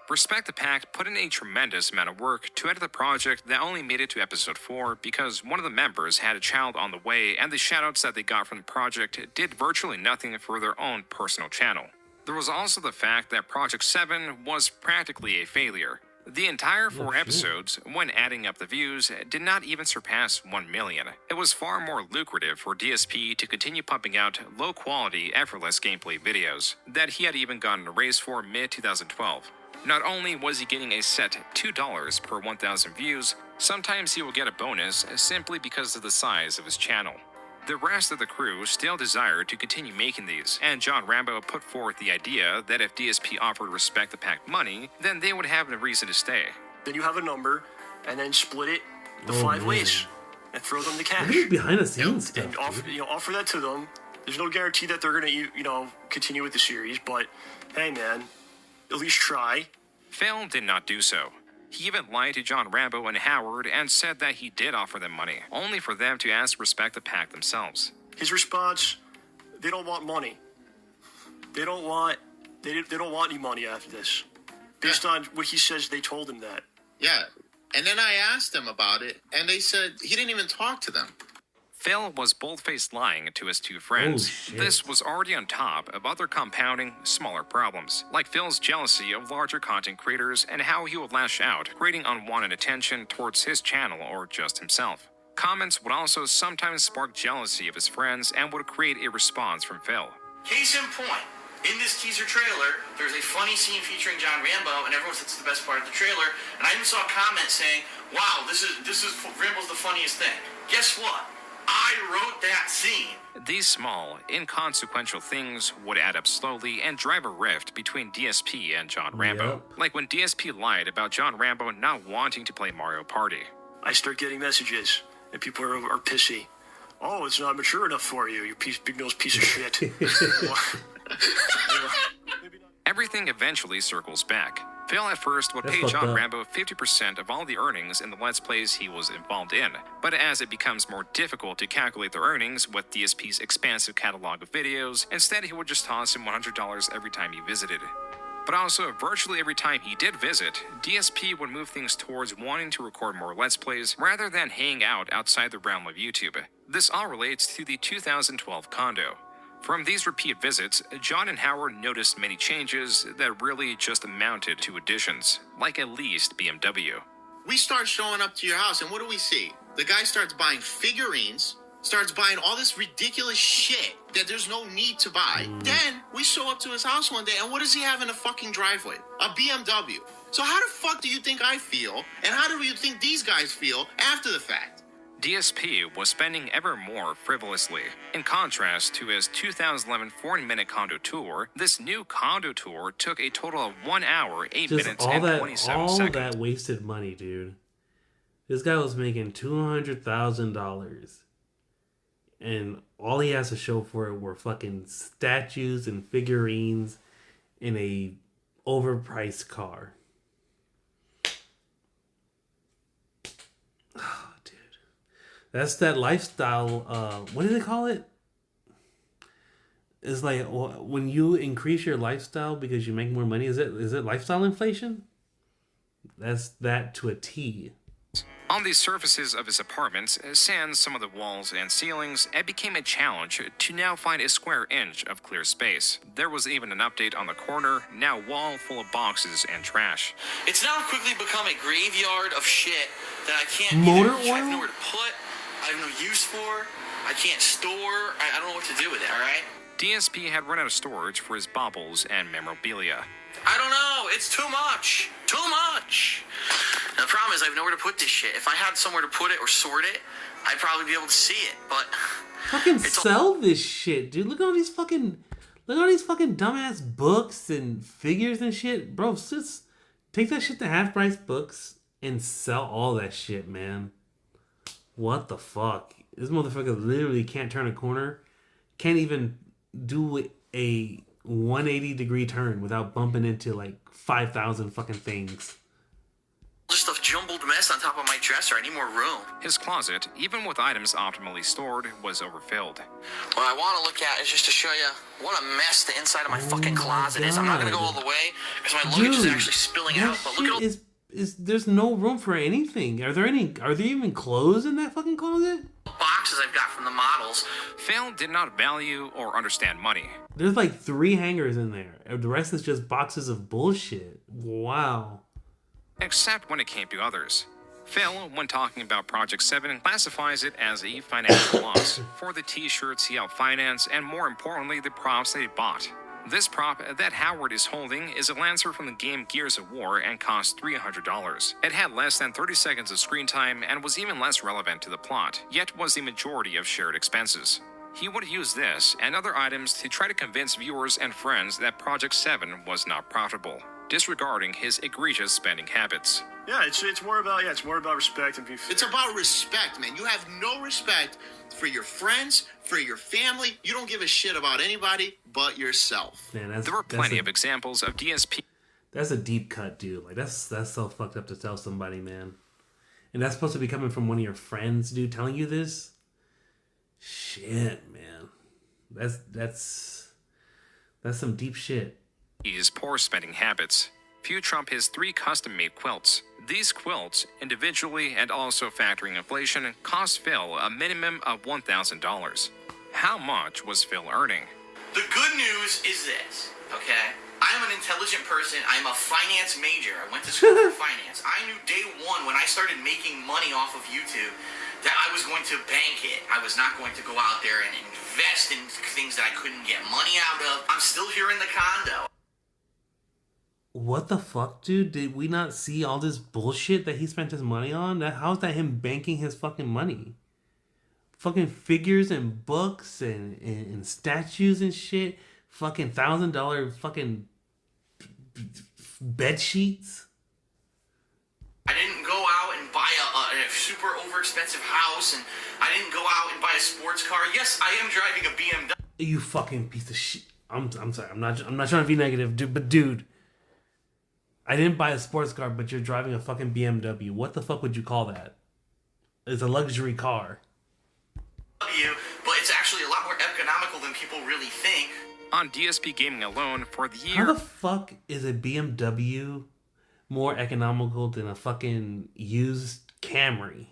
Respect the Pact put in a tremendous amount of work to edit the project that only made it to episode 4 because one of the members had a child on the way, and the shoutouts that they got from the project did virtually nothing for their own personal channel. There was also the fact that Project 7 was practically a failure. The entire 4 episodes, when adding up the views, did not even surpass 1 million. It was far more lucrative for DSP to continue pumping out low-quality, effortless gameplay videos that he had even gotten a raise for mid-2012. Not only was he getting a set $2 per 1,000 views, sometimes he will get a bonus simply because of the size of his channel. The rest of the crew still desired to continue making these, and John Rambo put forth the idea that if DSP offered Respect the Pact money, then they would have a reason to stay. Then you have a number, and then split it the 5 ways, and throw them the cash. Behind the scenes stuff. And offer that to them. There's no guarantee that they're gonna continue with the series, but hey man, at least try. Phil did not do so. He even lied to John Rambo and Howard and said that he did offer them money, only for them to ask Respect the Pact themselves. His response: they don't want money. They don't want any money after this. Based on what he says, they told him that. Yeah, and then I asked them about it, and they said he didn't even talk to them. Phil was bold-faced lying to his 2 friends. This was already on top of other compounding, smaller problems, like Phil's jealousy of larger content creators and how he would lash out, creating unwanted attention towards his channel or just himself. Comments would also sometimes spark jealousy of his friends and would create a response from Phil. Case in point, in this teaser trailer, there's a funny scene featuring John Rambo, and everyone says it's the best part of the trailer, and I even saw comments saying, wow, this is Rambo's the funniest thing. Guess what? I wrote that scene. These small, inconsequential things would add up slowly and drive a rift between DSP and John Rambo. Like when DSP lied about John Rambo not wanting to play Mario Party. I start getting messages, and people are pissy. Oh, it's not mature enough for you, you big-nosed piece of shit. Everything eventually circles back. Phil at first would pay John Rambo 50% of all the earnings in the Let's Plays he was involved in, but as it becomes more difficult to calculate the earnings with DSP's expansive catalog of videos, instead he would just toss him $100 every time he visited. But also, virtually every time he did visit, DSP would move things towards wanting to record more Let's Plays rather than hang out outside the realm of YouTube. This all relates to the 2012 condo. From these repeat visits, John and Howard noticed many changes that really just amounted to additions, like at least BMW. We start showing up to your house, and what do we see? The guy starts buying figurines, starts buying all this ridiculous shit that there's no need to buy. Then we show up to his house one day, and what does he have in the fucking driveway? A BMW. So how the fuck do you think I feel, and how do you think these guys feel after the fact? DSP was spending ever more frivolously. In contrast to his 2011 40-minute condo tour, this new condo tour took a total of 1 hour, 8 minutes, and 27 seconds. All that wasted money, dude. This guy was making $200,000. And all he has to show for it were fucking statues and figurines in a overpriced car. That's that lifestyle, what do they call it? It's like when you increase your lifestyle because you make more money, is it lifestyle inflation? That's that to a T. On the surfaces of his apartments, sans some of the walls and ceilings, it became a challenge to now find a square inch of clear space. There was even an update on the corner, now wall full of boxes and trash. It's now quickly become a graveyard of shit that I can't Motor I have oil? nowhere to put, I have no use for, I can't store, I don't know what to do with it, alright? DSP had run out of storage for his baubles and memorabilia. I don't know, it's too much. Too much. Now, the problem is I have nowhere to put this shit. If I had somewhere to put it or sort it, I'd probably be able to see it, but... Fucking sell this shit, dude. Look at all these fucking dumbass books and figures and shit. Bro, just take that shit to half price books and sell all that shit, man. What the fuck? This motherfucker literally can't turn a corner. Can't even do a 180-degree turn without bumping into like 5,000 fucking things. Just a jumbled mess on top of my dresser. I need more room. His closet, even with items optimally stored, was overfilled. What I want to look at is just to show you what a mess the inside of my fucking closet is. I'm not going to go all the way because my luggage is actually spilling out. But look at all... There's no room for anything. Are there even clothes in that fucking closet? Boxes I've got from the models. Phil did not value or understand money. There's like 3 hangers in there. The rest is just boxes of bullshit. Wow. Except when it came to others. Phil, when talking about Project 7, classifies it as a financial loss for the t-shirts he outfinanced and, more importantly, the props that he bought. This prop that Howard is holding is a Lancer from the game Gears of War and cost $300. It had less than 30 seconds of screen time and was even less relevant to the plot, yet was the majority of shared expenses. He would use this and other items to try to convince viewers and friends that Project 7 was not profitable, disregarding his egregious spending habits. Yeah, it's more about respect and being fair. It's about respect, man. You have no respect for your friends, for your family. You don't give a shit about anybody but yourself. Man, there were plenty of examples of DSP. That's a deep cut, dude. Like that's so fucked up to tell somebody, man. And that's supposed to be coming from one of your friends, dude, telling you this? Shit, man. That's some deep shit. His poor spending habits. Few trump his 3 custom-made quilts. These quilts, individually and also factoring inflation, cost Phil a minimum of $1,000. How much was Phil earning? The good news is this, okay? I'm an intelligent person. I'm a finance major. I went to school for finance. I knew day one when I started making money off of YouTube that I was going to bank it. I was not going to go out there and invest in things that I couldn't get money out of. I'm still here in the condo. What the fuck, dude? Did we not see all this bullshit that he spent his money on? How's that him banking his fucking money? Fucking figures and books and statues and shit. Fucking $1,000 fucking bed sheets. I didn't go out and buy a super overexpensive house, and I didn't go out and buy a sports car. Yes, I am driving a BMW. You fucking piece of shit. I'm sorry. I'm not trying to be negative, dude. But dude, I didn't buy a sports car, but you're driving a fucking BMW. What the fuck would you call that? It's a luxury car. But it's actually a lot more economical than people really think. On DSPGaming alone, for the year... How the fuck is a BMW more economical than a fucking used Camry?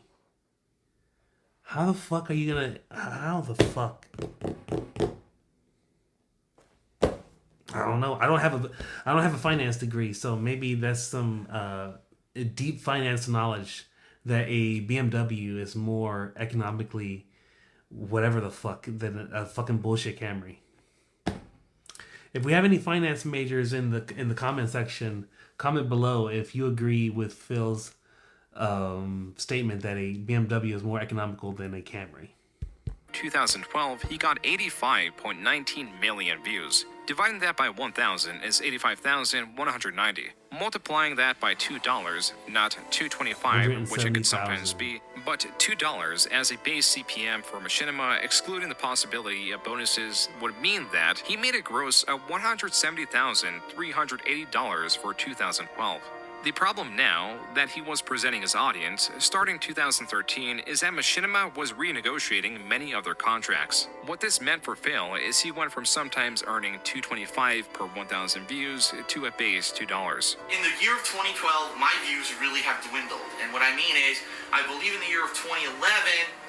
How the fuck are you gonna... How the fuck... I don't know. I don't have a finance degree, so maybe that's some deep finance knowledge that a BMW is more economically whatever the fuck than a fucking bullshit Camry. If we have any finance majors in the comment section, comment below if you agree with Phil's statement that a BMW is more economical than a Camry. 2012, he got 85.19 million views. Dividing that by 1,000 is 85,190. Multiplying that by $2, not $2.25, which it can sometimes be, but $2 as a base CPM for Machinima, excluding the possibility of bonuses, would mean that he made a gross of $170,380 for 2012. The problem now that he was presenting his audience starting 2013 is that Machinima was renegotiating many of their contracts. What this meant for Phil is he went from sometimes earning $2.25 per 1,000 views to a base $2. In the year of 2012, my views really have dwindled. And what I mean is, I believe in the year of 2011,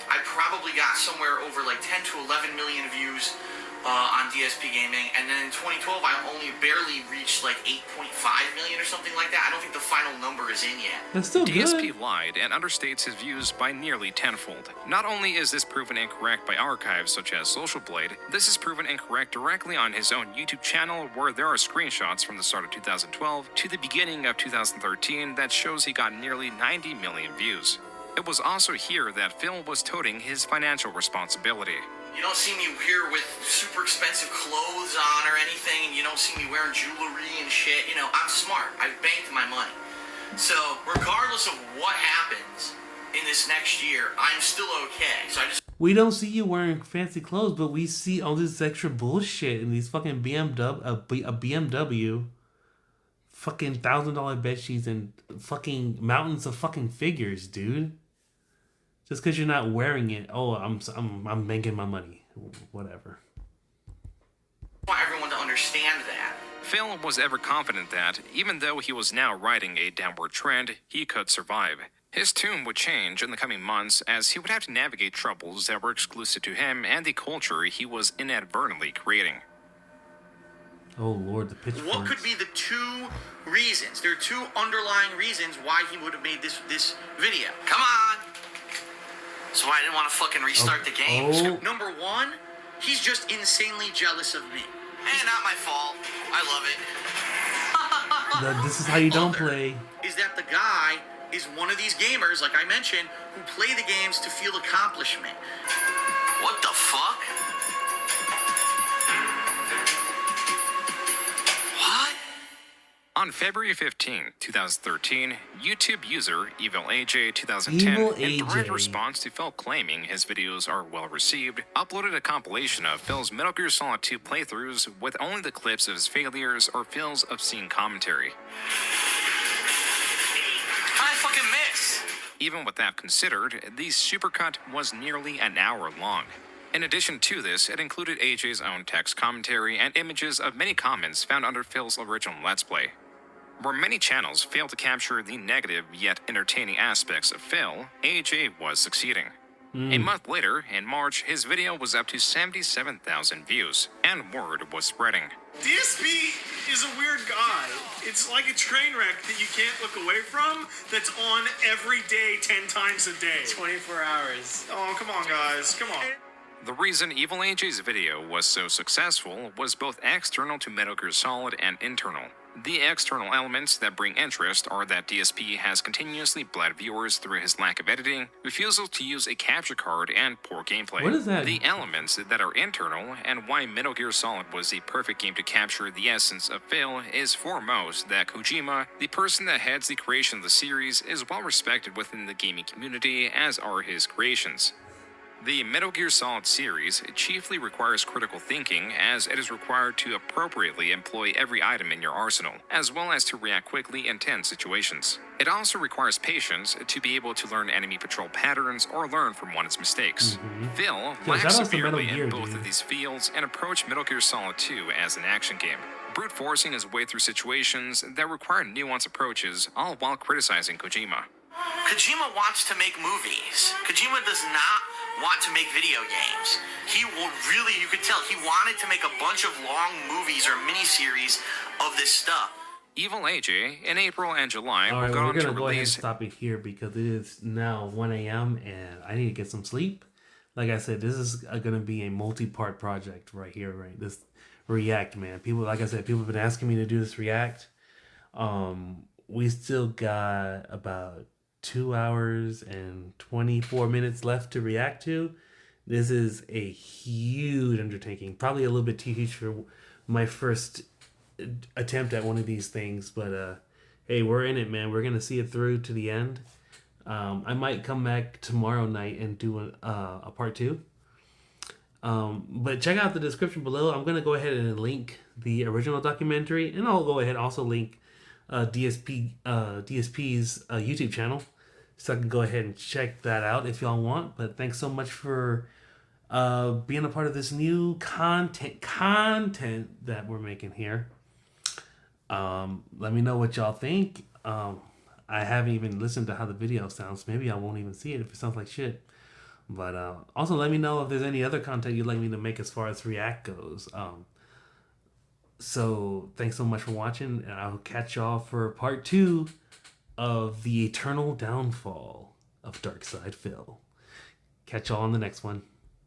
I probably got somewhere over like 10 to 11 million views on DSPGaming, and then in 2012 I only barely reached like 8.5 million or something like that. I don't think the final number is in yet. That's still DSP good. lied and understates his views by nearly tenfold. Not only is this proven incorrect by archives such as Social Blade, this is proven incorrect directly on his own YouTube channel, where there are screenshots from the start of 2012 to the beginning of 2013 that shows he got nearly 90 million views. It was also here that Phil was toting his financial responsibility. You don't see me here with super expensive clothes on or anything, and you don't see me wearing jewelry and shit. You know, I'm smart. I've banked my money. So, regardless of what happens in this next year, I'm still okay. So I just... We don't see you wearing fancy clothes, but we see all this extra bullshit in these fucking BMW, fucking $1,000 bed sheets and fucking mountains of fucking figures, dude. Just because you're not wearing it, oh, I'm banking my money, whatever. I want everyone to understand that. Phil was ever confident that, even though he was now riding a downward trend, he could survive. His tune would change in the coming months as he would have to navigate troubles that were exclusive to him and the culture he was inadvertently creating. Oh Lord, the pitchforks. What could be the two reasons? There are two underlying reasons why he would have made this video. Come on! So I didn't want to fucking restart the game. Oh. Number one, he's just insanely jealous of me. And not my fault. I love it. This is how you don't play. Is that the guy is one of these gamers, like I mentioned, who play the games to feel accomplishment. What the fuck? What? On February 15, 2013, YouTube user EvilAJ2010, in direct response to Phil claiming his videos are well received, uploaded a compilation of Phil's Metal Gear Solid 2 playthroughs with only the clips of his failures or Phil's obscene commentary. How'd I fucking miss? Even with that considered, the supercut was nearly an hour long. In addition to this, it included AJ's own text commentary and images of many comments found under Phil's original Let's Play. Where many channels failed to capture the negative yet entertaining aspects of Phil, AJ was succeeding. A month later, in March, his video was up to 77,000 views, and word was spreading. DSP is a weird guy. It's like a train wreck that you can't look away from, that's on every day 10 times a day. 24 hours. Oh, come on, guys. Come on. The reason EvilAJ's video was so successful was both external to Metal Gear Solid and internal. The external elements that bring interest are that DSP has continuously bled viewers through his lack of editing, refusal to use a capture card, and poor gameplay. What is that? The elements that are internal, and why Metal Gear Solid was the perfect game to capture the essence of Phil, is foremost that Kojima, the person that heads the creation of the series, is well respected within the gaming community, as are his creations. The Metal Gear Solid series chiefly requires critical thinking, as it is required to appropriately employ every item in your arsenal, as well as to react quickly in tense situations. It also requires patience to be able to learn enemy patrol patterns or learn from one's mistakes. Phil lacks severely in both of these fields and approached Metal Gear Solid 2 as an action game, brute forcing his way through situations that require nuanced approaches, all while criticizing Kojima. Kojima wants to make movies. Kojima does not want to make video games. He will really, you could tell, he wanted to make a bunch of long movies or miniseries of this stuff. EvilAJ in April and July All right, will go we're on gonna to go ahead and release. stop it here because it is now 1 a.m. and I need to get some sleep. Like I said, this is gonna be a multi-part project right here, right? This React, man. People, like I said, people have been asking me to do this React. We still got about 2 hours and 24 minutes left to react to. This is a huge undertaking, probably a little bit too huge for my first attempt at one of these things, but hey, we're in it, man. We're gonna see it through to the end. I might come back tomorrow night and do a part 2. But check out the description below. I'm gonna go ahead and link the original documentary, and I'll go ahead and also link DSP's YouTube channel, so I can go ahead and check that out if y'all want. But thanks so much for being a part of this new content that we're making here. Let me know what y'all think. I haven't even listened to how the video sounds. Maybe I won't even see it if it sounds like shit. But also let me know if there's any other content you'd like me to make as far as React goes. So thanks so much for watching, and I'll catch y'all for part 2 of the eternal downfall of Darkside Phil. Catch y'all on the next one.